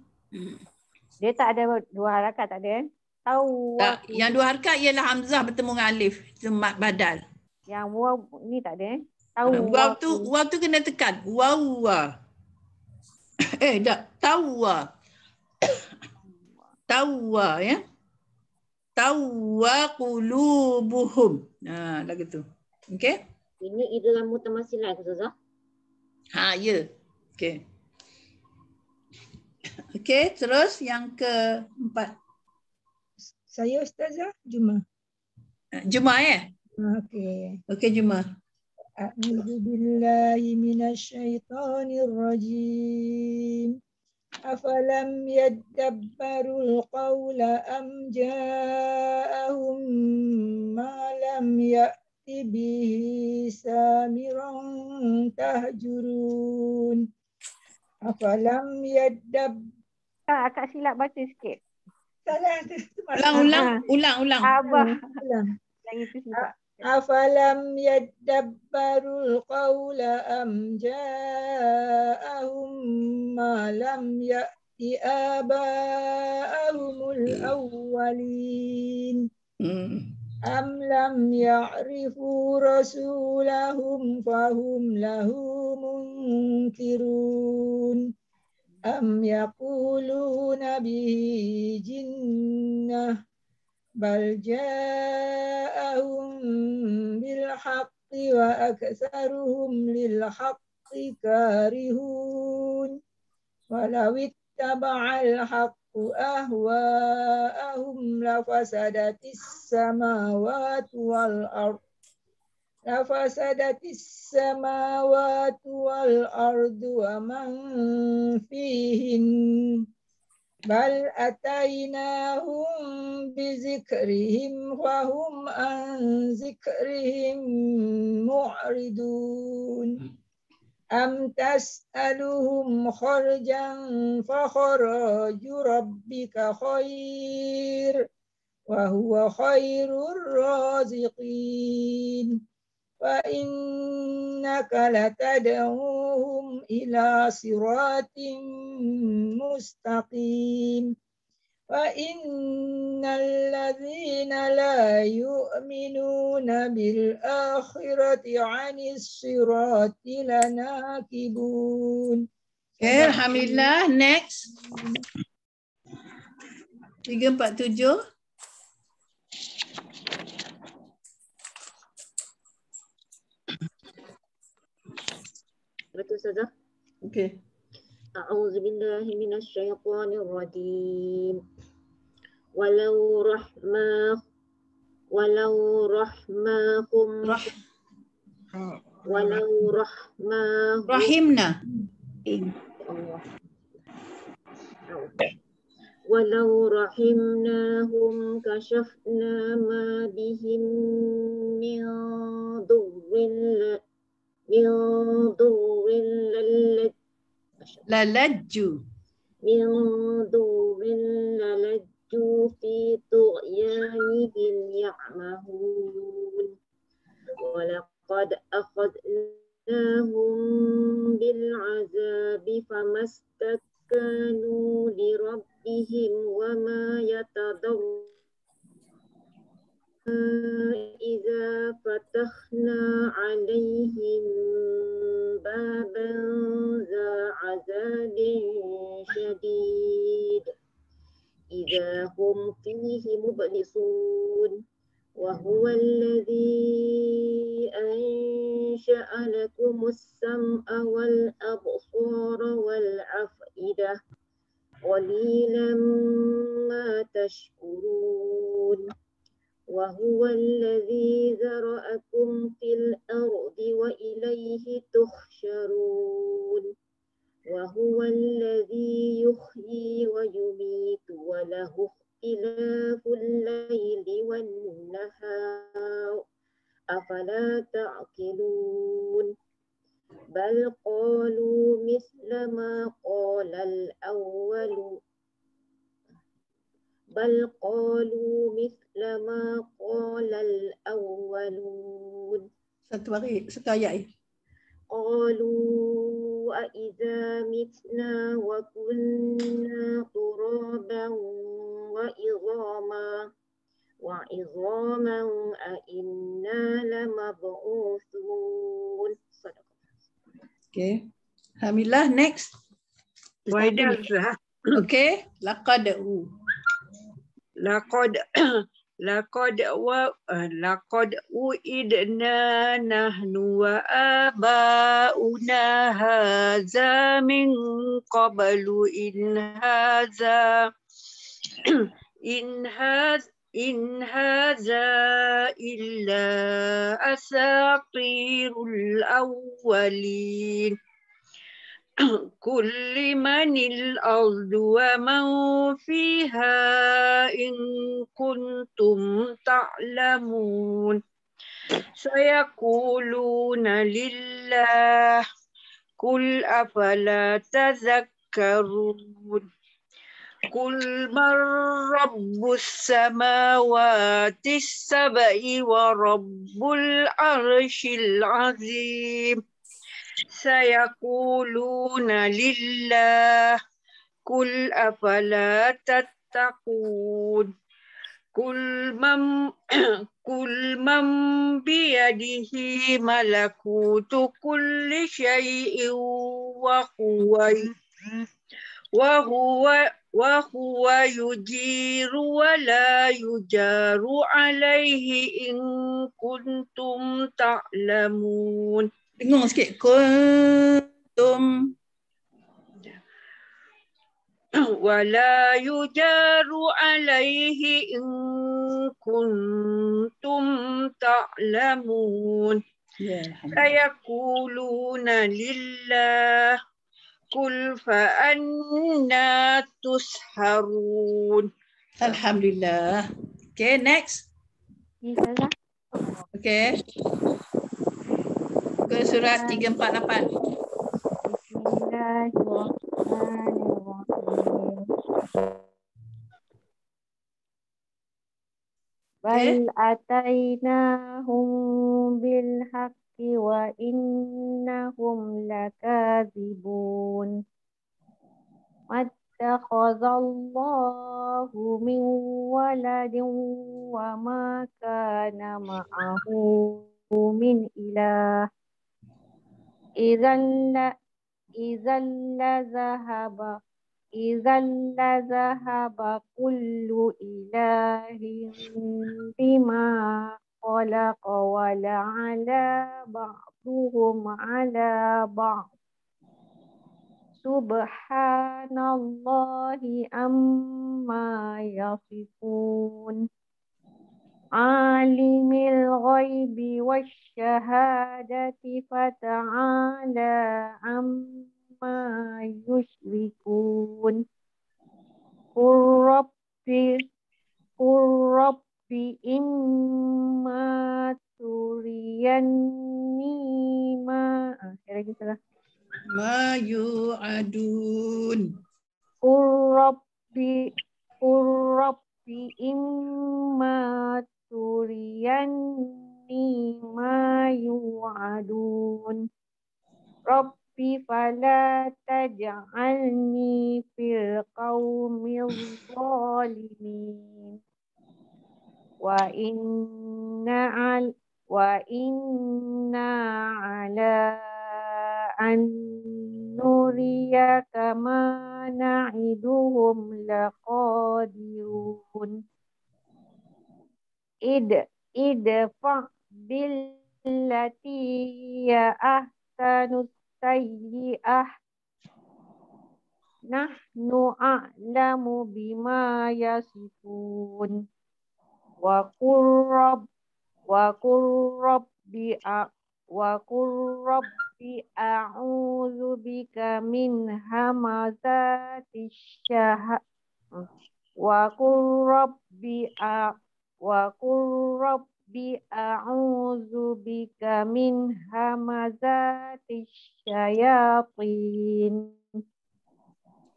Dia tak ada dua harakat, tak ada? Tak, yang dua harakat ialah hamzah bertemu dengan alif, itu mad badal. Yang waw ni tak ada. Tahu Waw tu kena tekan. Wawa. Tak. Tawa. Tawa ya. Tawa qulubuhum. Lagu tu. Okey? Ini idgham mutamasilah Ustazah. Ya. Okey. Okey, terus yang keempat. Saya Ustazah Juma. Juma ya? Okey. Okey, Juma. A'udzu billahi minasyaitonir rajim. Afalam yadabbarul qawla am ja'ahum ma lam ya'ti bihi samiran tahjurun. Afalam Akak silap baca sikit. Salah. Ulang. Abah. Ulang. Yang itu silap. Afalam yadabbarul qawla am ja'ahum ma lam ya'ti aba'ahumul awwalin am lam ya'rifu rasulahum fahum lahu munkirun am yaquluna bihi jinnah bal ja'ahum bil haqqi wa aktsaruhum lil haqqi karihun walau ittaba'al haqqu ahwa'ahum lafasadatis samawati wal ard wa man fihin bal atainahum bizikrihim wahum an zikrihim mu'ridun am tas'aluhum kharjan fa kharaju rabbika khair wa huwa khairur raziqin wa innaka latad'uhum ila siratin mustaqim wa innal ladzina la yu'minuna bil akhirati 'anis sirati lanakibun. Alhamdulillah. Next. 347. Betul Ustazah? Okey. A'udzu billahi minasyaitonir rajim. Walau rahmahum Rahimna. Allah. Walau rahimnahum kashafna ma bihim min durrin Lalajju. fi tughyanihim ya'mahun walaqad akhadnahum bil 'azabi famastakanu li rabbihim wa ma yatadarrun idza fatahna 'alaihim baban za 'azabin syadid idza hum fihi mublisun wa huwa alladhi ansha'a lakumus sam'a wal absara wal af'idah qalilan ma tashkurun wa huwa alladhi zara'akum fil ardi wa ilayhi tuhsyarun wa huwa alladhi yuhyi wa yumiitu wa lahu ikhtilaful laili wan nahar afala ta'qilun bal qalu misla ma qala al-awwalu Satu ayat. Qalu a idza mitna wa kunna turaban wa idhama وعظاما أئنا لمبعوثون. Okay. Alhamdulillah, next. Waidah. Okay. Laqad Laqad uidna nahnu wa abauna hadza min qablu in hadza illa asatirul awwalin. كل من الأرض ومن فيها إن كنتم تعلمون سيقولون لله قل أفلا تذكرون قل من رب السماوات السبع ورب العرش العظيم سيقولون لله قل أفلا تتقون قل من بيده ملكوت كل شيء وهو يجير ولا يجار عليه إن كنتم تعلمون. Dengar sikit. Kuntum. ولا يجار عليه إن كنتم تعلمون سيقولون لله قل فأنا تسحرون. Alhamdulillah. Okay, next. Okay. Ke surat 348. Bal atainahum bil haqqi wa innahum lakadzibun. Mattakhadallahu min waladin wa ma kana ma'ahu min ilah. Idzan la zahaba kullu ilahin bima khalaqa wa la'ala ba'duhum ala ba'd. Subhanallahi amma yasifun. Alimil ghaibi wasyahadati fata'ala amma yushrikun. Qur rabbi imma turiyanni ma yu'adun. Qur rabbi imma turiyanni ma yu'adun. Rabbi fala taj'alni fil qaumil zalimin. Wa inna ala an nuriyaka ma na'iduhum laqadirun. Idfa billati ya ahsanu sayyi'ah. Nahnu a'lamu bima yasifun. Wa qur rabbi a'udzu bika min hamazati a'udzu bika min hamazati syayatin.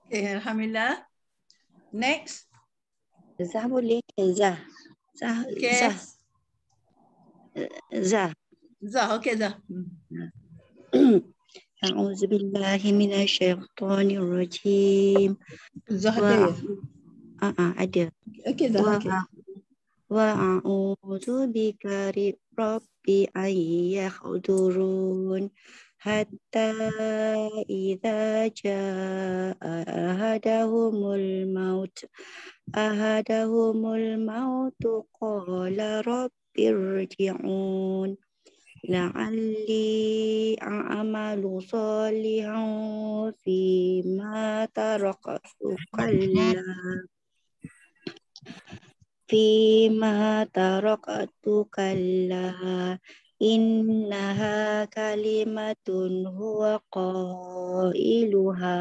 Okay, alhamdulillah. Next. Zah boleh ke Zah? Okay. Zah. Okay, Zah. A'udzu billahi minasyaitonir rajim. Zah ada ya? Ada. Okay, Zah. Okay. وأعوذ بك ربي أن يحضرون حتى إذا جاء أحدهم الموت قال رب ارجعون لعلي أعمل صالحا فيما تركت كلا إنها كلمة هو قائلها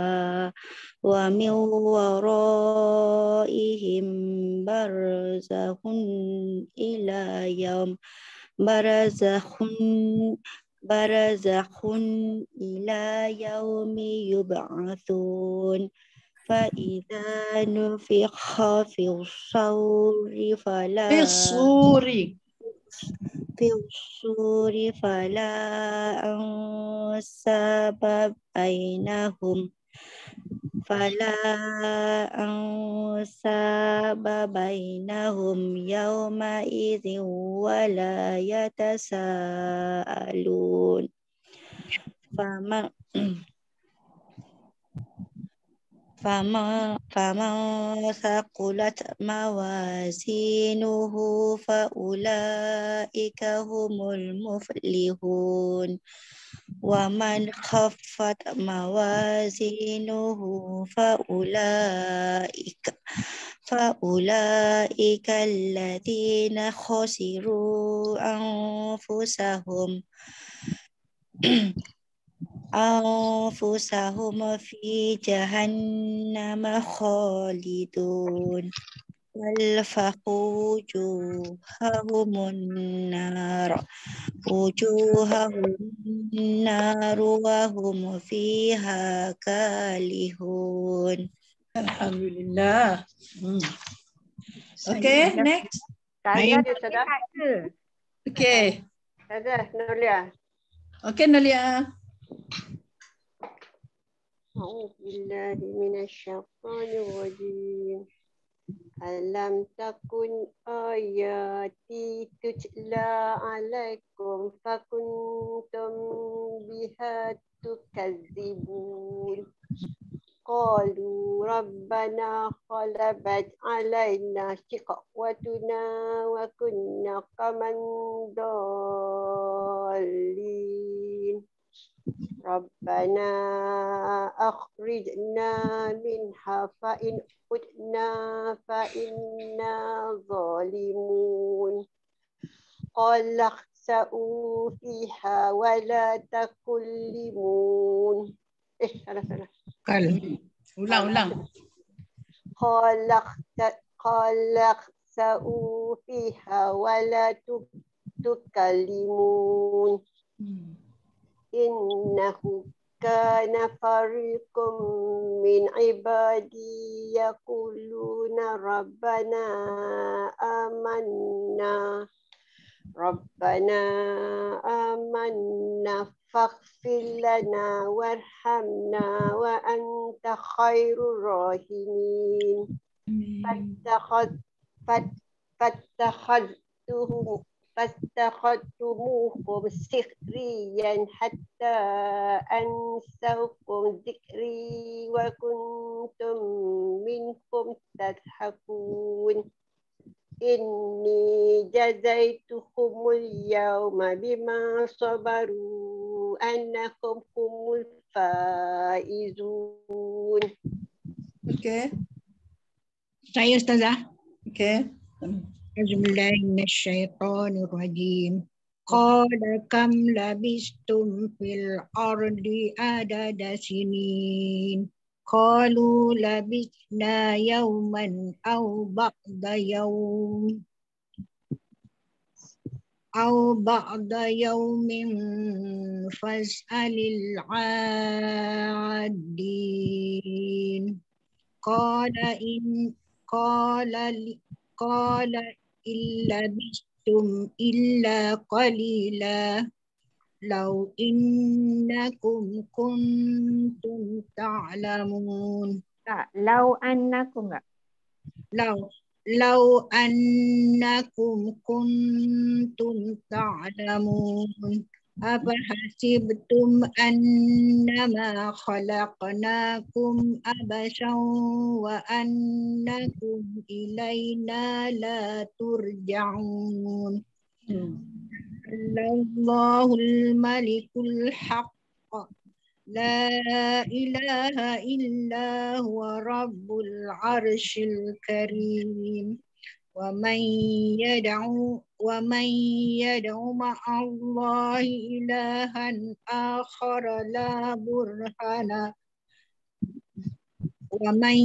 ومن ورائهم برزخ إلى يوم يبعثون فإذا نفخ في الصور فلا أنساب بينهم يومئذ ولا يتساءلون فمن ثقلت موازينه فأولئك هم المفلحون ومن خفت موازينه فأولئك الذين خسروا أنفسهم في جهنم خالدون تلفح وجوههم النار وهم فيها كالحون. Alhamdulillah. Okay, next. Saya Saya sudah. Okay. Ada Nulia. Okay, Nalia. أعوذ بالله من الشيطان الرجيم ألم تكن آياتي تتلى عليكم فكنتم بها تكذبون قالوا ربنا غلبت علينا شقوتنا وكنا قوما ضالين ربنا أخرجنا منها فإن عدنا فإنا ظالمون قال اخسئوا فيها ولا تكلمون salah. Ulang. قال اخسئوا فيها ولا تكلمون إنه كان فريق من عبادي يقولون ربنا آمنا فاغفر لنا وارحمنا وأنت خير الراحمين فاتخذتموهم سخريا حتى أنسوكم ذكري وكنتم منهم تضحكون إني جزيتهم اليوم بما صبروا أنهم هم الفائزون. Okay. Saya Ustazah. Okay. Bismillahirrahmanirrahim. Qala kam labistum fil ardi adada sinin. Qalu labisna yawman aw ba'da yawmin fas'alil 'adin. Qala illa bistum illa qalila law innakum kuntum ta'lamun. tak, lau annakum enggak? Law لو أنكم كنتم تعلمون أفحسبتم أنما خلقناكم عبثا وأنكم إلينا لا ترجعون الله الملك الحق لا إله إلا هو رب العرش الكريم ومن يدعو مع الله إلها آخر لا برهان ومن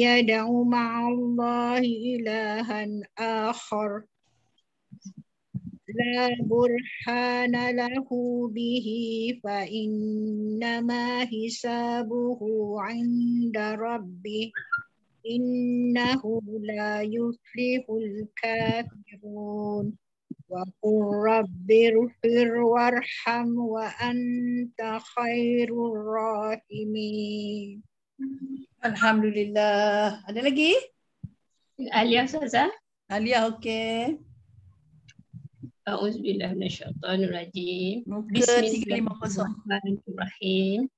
يدعو مع الله إلها آخر لا برهان له به فإنما حسابه عند ربه إنه لا يفلح الكافرون وقل رب اغفر وارحم وأنت خير الراحمين. Alhamdulillah. Ada lagi? Alia Ustazah. Alia, okey. A'udzubillahi minasyaitonirrajim. Muka 350. Bismillahirrahmanirrahim.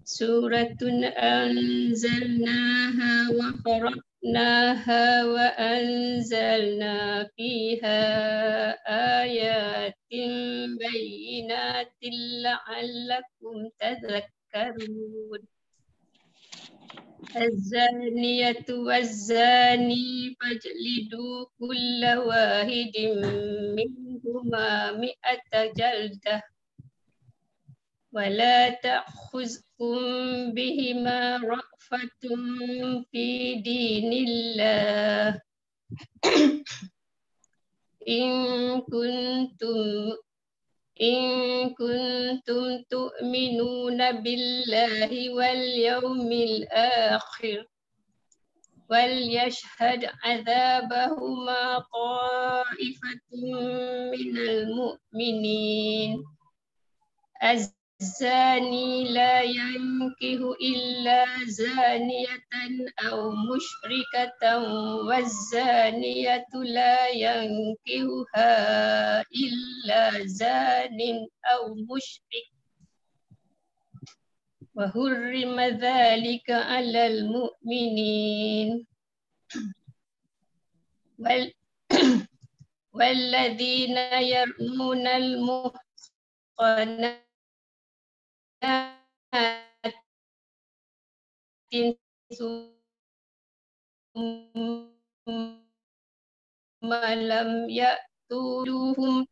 Suratun anzalnaha wa qara'naha wa anzalna fiha ayatin bayyinatin la'allakum tadhakkarun. الزانية والزاني فاجلدوا كل واحد منهما 100 جلدة ولا تأخذكم بهما رأفة في دين الله إن كنتم تؤمنون بالله واليوم الآخر وليشهد عذابهما طائفة من المؤمنين الزاني لا ينكح إلا زانية أو مشركة والزانية لا ينكحها إلا زان أو مشرك وحرم ذلك على المؤمنين والذين يرمون المحصنات ثم لم يأتوهم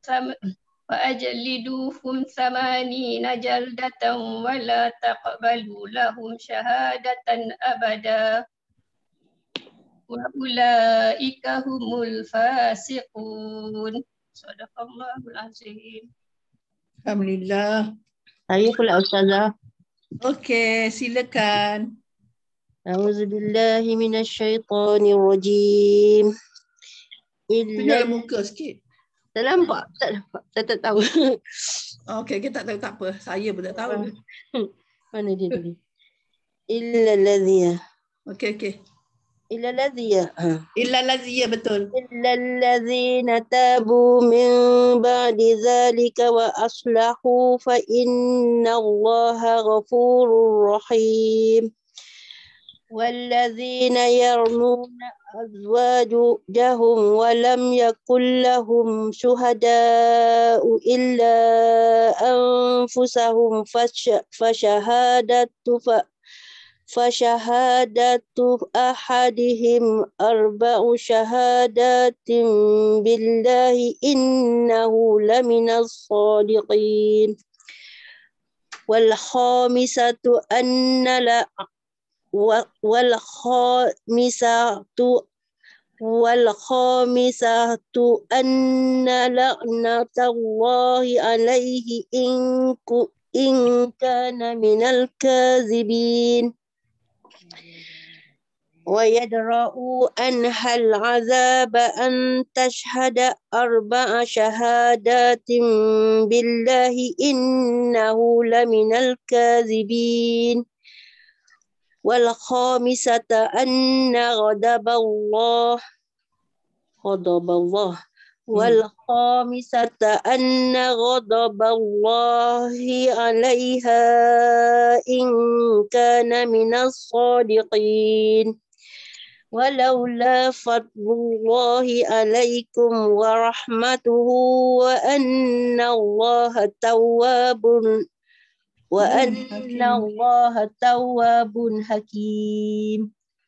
فأجلدوهم 80 جلدة ولا تقبلوا لهم شهادة أبدا وأولئك هم الفاسقون. Sadaqallahul azim. Alhamdulillah. Saya pula Ustazah. Okey, silakan. A'udzubillahi minasyaitonirrajim. Tunjukkan muka sikit. Tak nampak? Tak nampak. Saya tak tahu. Okey, kita tak tahu, tak apa. Saya pun tak tahu. Mana dia tadi? Illa ladhiya. Okey. Illa ladhiya. Illa ladhiya, betul. Illa ladhina tabu min ba'di dhalika wa aslahu fa inna Allaha ghafurur rahim. والذين يرمون أزواجهم ولم يكن لهم شهداء إلا أنفسهم فشهادة أحدهم 4 شهادات بالله إنه لمن الصادقين والخامسة أن لعنة الله عليه إن كان من الكاذبين ويدرأوا عنها العذاب أن تشهد 4 شهادات بالله إنه لمن الكاذبين والخامسة أن غضب الله غضب الله والخامسة أن غضب الله عليها إن كان من الصادقين ولولا فضل الله عليكم ورحمته وأن الله تواب حكيم.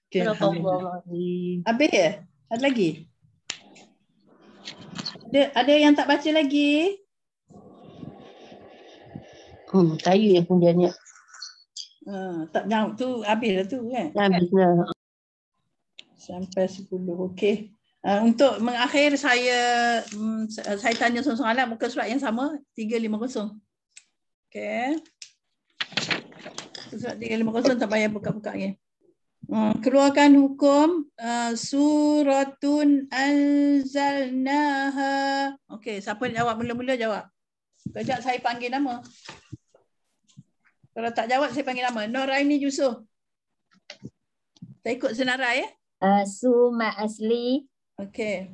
Habis ya? Ada lagi? Ada yang tak baca lagi? Kayu yang kemudiannya. Tak jauh tu habis lah tu kan? Habis lah. Sampai 10. Okey. Untuk mengakhir saya tanya soalan muka surat yang sama 350. Okey. Surat 350 tak payah buka-buka lagi. Keluarkan hukum suratun anzalnaha. Okey, siapa yang jawab mula-mula jawab. Kejap saya panggil nama. Kalau tak jawab saya panggil nama. Noraini Yusuf. Saya ikut senarai ya. Su ma asli. Okey.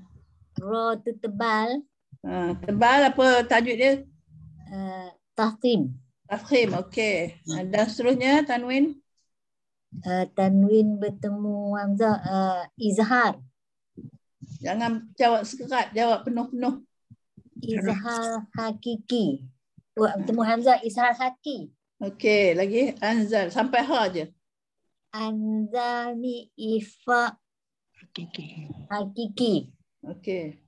Ro tu tebal. Tebal apa tajuk dia? Tahkim. Tahkim, okey. Dan seterusnya Tanwin. Tanwin bertemu hamzah izhar. Jangan jawab sekerat, jawab penuh-penuh. Izhar hakiki. Bertemu hamzah izhar haki. Okey, lagi anzal sampai ha je. Anzal ni ifa hakiki. Okey.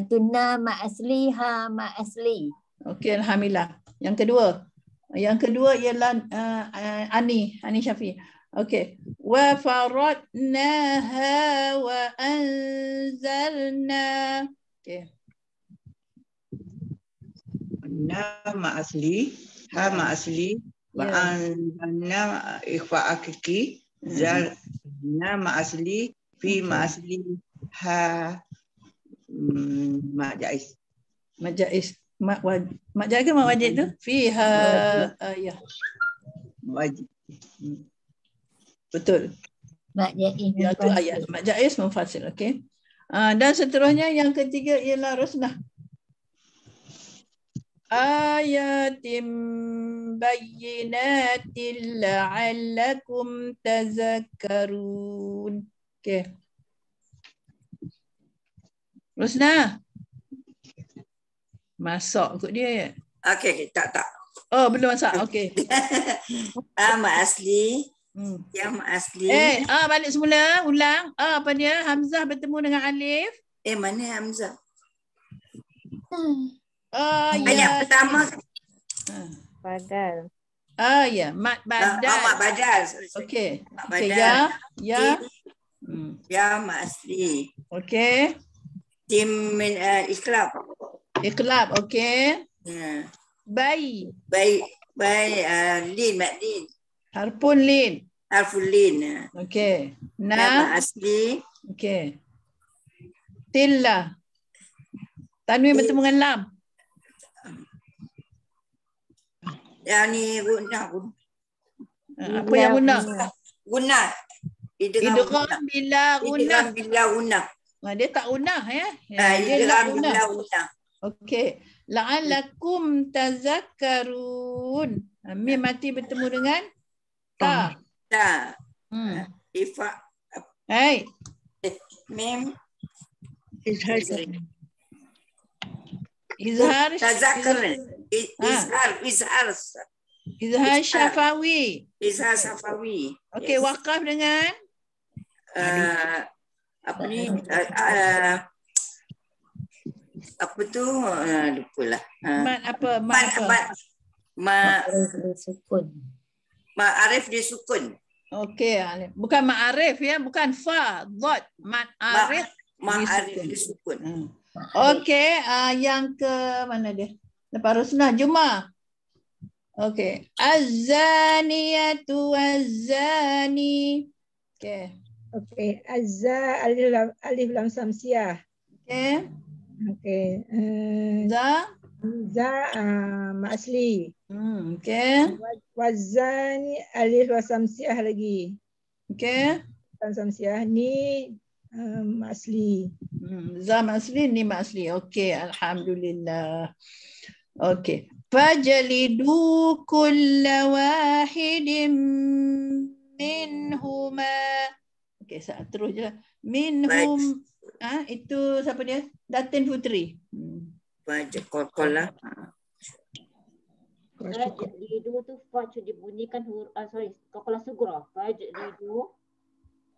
Tuna ma asli ha ma asli. Okey, alhamdulillah. Yang kedua ialah Ani Syafi. Okey. Wa faradnaha wa anzalna. Okey. Ma asli, ha ma asli, wa anzalna ikhfa hakiki, zal ma asli, fi ma asli, ha ma jaiz. Ma jaiz. Mak jaiz ke mak wajib tu? Fiha ya. Wajib. Betul. Mak jaiz. Ya tu ayat. Mak jaiz mufassal, okey. Dan seterusnya yang ketiga ialah rusnah. Ayatim bayyinatin la'allakum tazakkarun. Okey. Rusnah. Masak kot dia ya? Okey, tak. Oh, belum masak. Okey. Ma asli. Ya ma asli. Balik semula, ulang. Apa dia? Hamzah bertemu dengan alif. Mana Hamzah? Ayat pertama. Badal. Ya, mat badal. Mat badal. Okey. Mat Okey, badal. ya. Ya ma asli. Okey. Tim min iklab. Iklab, okey. Ya. Bai. Lin, mat lin. Harfun lin. Harfun lin. Okey. Ma asli. Okey. Tillah. Tanwin bertemu dengan lam. Yang ni guna. Apa yang guna? Guna. Idgham bila guna. Idgham bila guna. Dia tak guna ya. Idgham bila guna. Okey. La'allakum tazakkarun. Mim mati bertemu dengan ta. Ta. Ifa. Hai. Mim. Izhar. Tazakkarun. Izhar syafawi. Izhar syafawi. Okey, wakaf dengan apa ni? Apa tu? Lupalah. Mat apa? Ma'arif disukun. Okey, bukan ma'arif ya, bukan fa, dot. Ma'arif disukun. Okey, yang ke mana dia? Lepas rusnah, Juma. Okey. Az-zaniyatu az-zani. Okey. Okey. Alif lam samsiah. Okey. Okey. Za ma'asli. Okey. Wazani alif lam samsiah lagi. Okey. Lam samsiah ni Mak Asli. Za Mak Asli, ni Mak Asli. Okey, alhamdulillah. Okey. Fajlidu kulla wahidin minhuma. Okey, terus je. Minhum. Itu siapa dia? Datin Putri. Qalqalah. Fajlidu tu faj dibunyikan huruf qalqalah sughra. Fajlidu.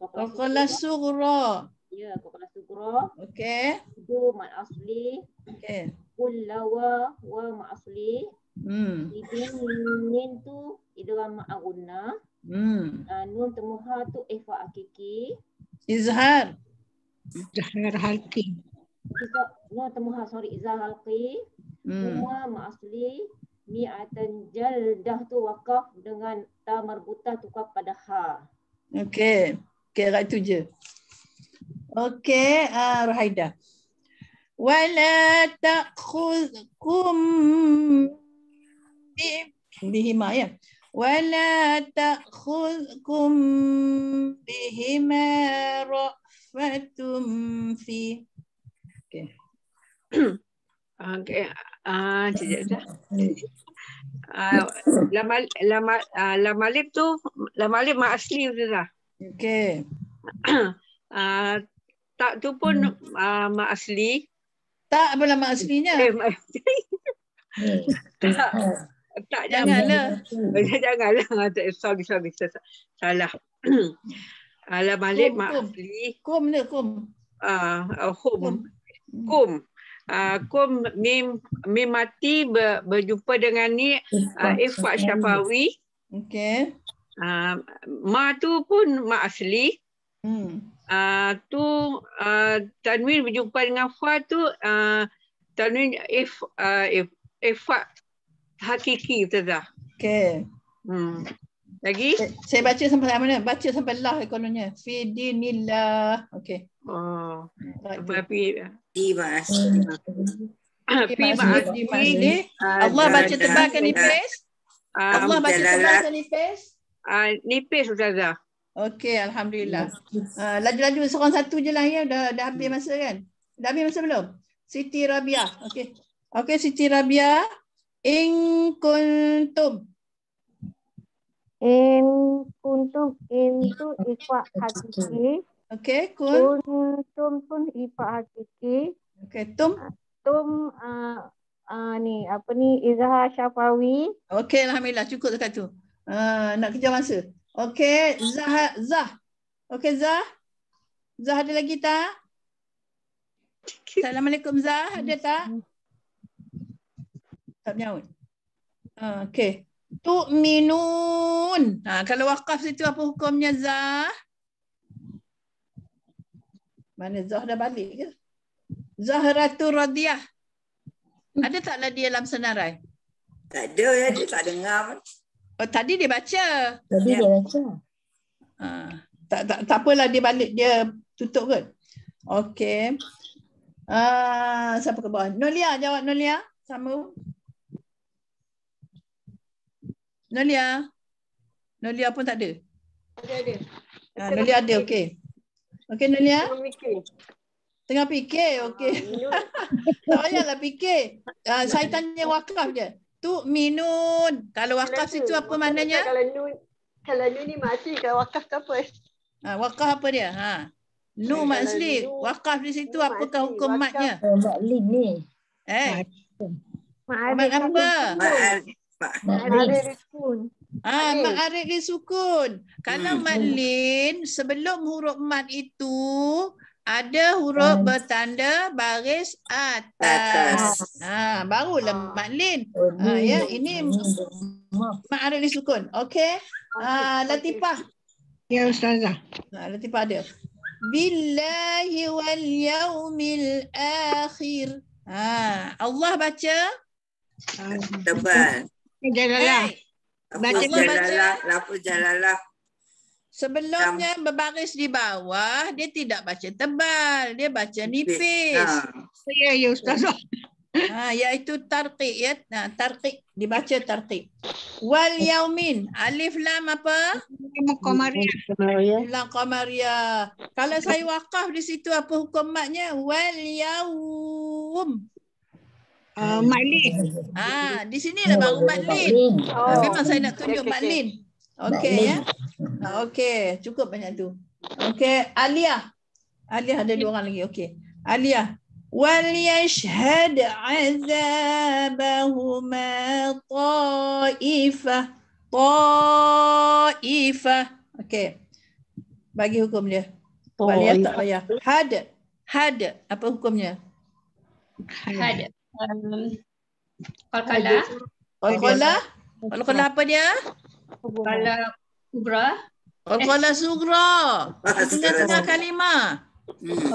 Qalqalah sughra. Ya, qalqalah sughra. Okey. Du mat asli. Okey. Kullawa wa mat asli. Ibin min tu idgham ma'gunna. Nun temuha tu ifa hakiki. Izhar. Izhar halqi. Nun temuha izhar halqi. Wa mat asli. Mi'atan jaldah tu wakaf dengan ta marbutah tukar pada ha. Okey. Kira itu je. Okey, Ruhaida. Wala ta'khudhukum bihima ya. Wala ta'khudhukum bihima ra'fatum fi. Okey. Okey. Lam alif tu lam alif mak asli Ustazah. Okey. Tak tu pun mak asli. Tak apalah mak aslinya. Tak janganlah. Janganlah. Sorry. Salah. Lam alif mak asli. Kum ni kum. Kum. Kum mim mati berjumpa dengan ni Ifat Syafawi. Okey. Ma tu pun mak asli. Tu tanwin berjumpa dengan fa tu tanwin Ifat hakiki Ustazah. Okey. Lagi? Saya baca sampai mana? Baca sampai lah kononnya. Fi dinillah. Okey. Oh. Di masli. Allah baca tebalkan nipis. Allah baca tebalkan nipis. Nipis Ustazah. Okey, alhamdulillah. Laju-laju seorang satu je lah ya. Dah habis masa kan? Dah habis masa belum? Siti Rabiah. Okey. Okey, Siti Rabiah. In kuntum. In kuntum itu ifak hakiki. Okey, kuntum pun ifak hakiki. Okey, tum. Tum ni apa ni izhar syafawi. Okey, alhamdulillah cukup dekat tu. Nak kejar masa. Okey, Zah. Okey, Zah. Zah ada lagi tak? Assalamualaikum Zah, ada tak? Tak menyaut. Okey. Tu'minun. Kalau wakaf situ apa hukumnya Zah? Mana Zah dah balik ke? Zahratul Radiyah. Ada taklah dia dalam senarai? Tak ada, dia tak dengar. Oh, tadi dia baca. Tadi dia baca. Tak apalah dia balik, dia tutup kot. Okey. Siapa ke bawah? Nolia, jawab Nolia. Sama. Nolia. Nolia pun tak ada. Ada. Nolia ada, okey. Okey Nolia. Tengah fikir, okey. Tak payahlah fikir. Saya tanya wakaf je. Tu minun. Kalau wakaf situ apa maknanya? Kalau nun ni masih kalau wakaf tu apa? Wakaf apa dia? Nu maksli. Wakaf di situ apakah hukum matnya? Maklin ni. Mat apa? Ma'arif sukun. Ma'arif disukun. Kalau maklin sebelum huruf mat itu ada huruf bertanda baris atas. Barulah maklin. Ya, ini ma'arif disukun. Okey. Latifah. Ya Ustazah. Latifah ada. Billahi wal yaumil akhir. Allah baca tebal. Jalalah. Baca jalalah. Sebelumnya berbaris di bawah, dia tidak baca tebal, dia baca nipis. Ya Ustazah. Iaitu tarqiq ya. Tarqiq dibaca tarqiq. Wal yaumin. Alif lam apa? Lam qamariyah. Kalau saya wakaf di situ apa hukum matnya? Wal yaum. Maklin. Di sinilah baru maklin. Memang saya nak tunjuk maklin. Okey ya. Okey, cukup banyak tu. Okey, Aliyah. Aliyah ada 2 orang lagi. Okey. Aliyah. وَلْيَشْهَدْ عَذَابَهُمَا طَائِفَةٌ. Okey. Bagi hukum dia. Waliyah tak payah. Had. Apa hukumnya? Had. Qalqalah. Qalqalah apa dia? Qalqalah kubra. Qalqalah sugra. Tengah-tengah kalimah.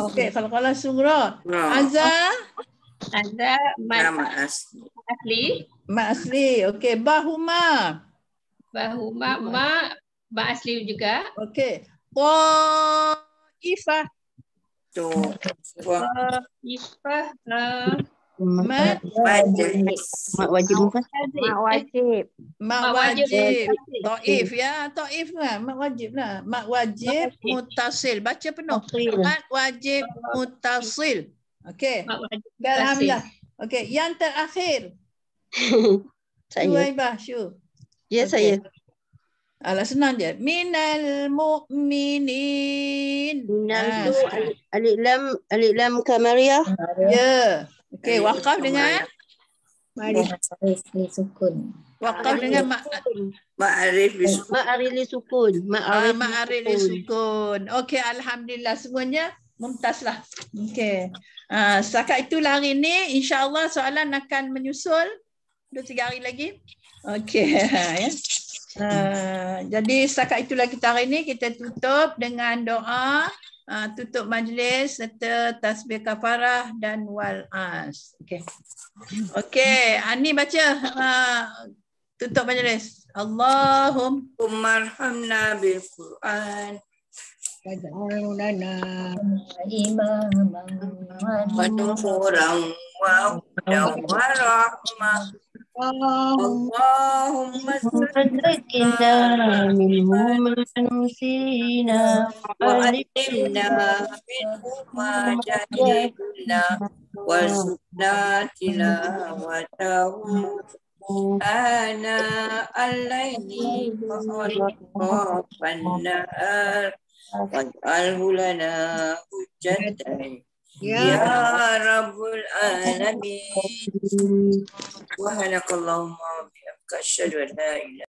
Okey, qalqalah sugra. Azza Nama asli. Ma asli. Okey, bahuma. Ma asli juga. Okey. Taifah. Mak wajib bukan? Mak wajib. Taif ya. Taif lah. Mak wajib lah. Mak wajib mutasil. Baca penuh. Mak wajib mutasil. Okey. Alhamdulillah. Okey. Yang terakhir. Saya. Suhaibah, Syu. Ya, saya. Alah, senang je. Minal mu'minin. Minal tu alif lam qamariyah. Ya. Okey, wakaf dengan Ma'arif li sukun. wakaf dengan Ma'arif li sukun. Ma'arif li sukun. Okey, alhamdulillah semuanya mumtaz lah. Okey. Setakat itulah hari ini, insya-Allah soalan akan menyusul 2-3 hari lagi. Okey ya. Jadi setakat itulah kita hari ini, kita tutup dengan doa. Tutup majlis serta tasbih kafarah dan wal as. Okey. Okey, Ani baca tutup majlis. Allahumma arhamna bil Quran waj'alna imaman wa nuran wa hudan wa rahmah. Allahumma Sadaqina minhum nusina wa alimna minhum ma jahilna warzuqna tilawatahu ana al-laili wa an-nahar waj'alhu lana hujjatan ya Rabbul Alamin. Subhanakallahumma wa bihamdika asyhadu an la ilaha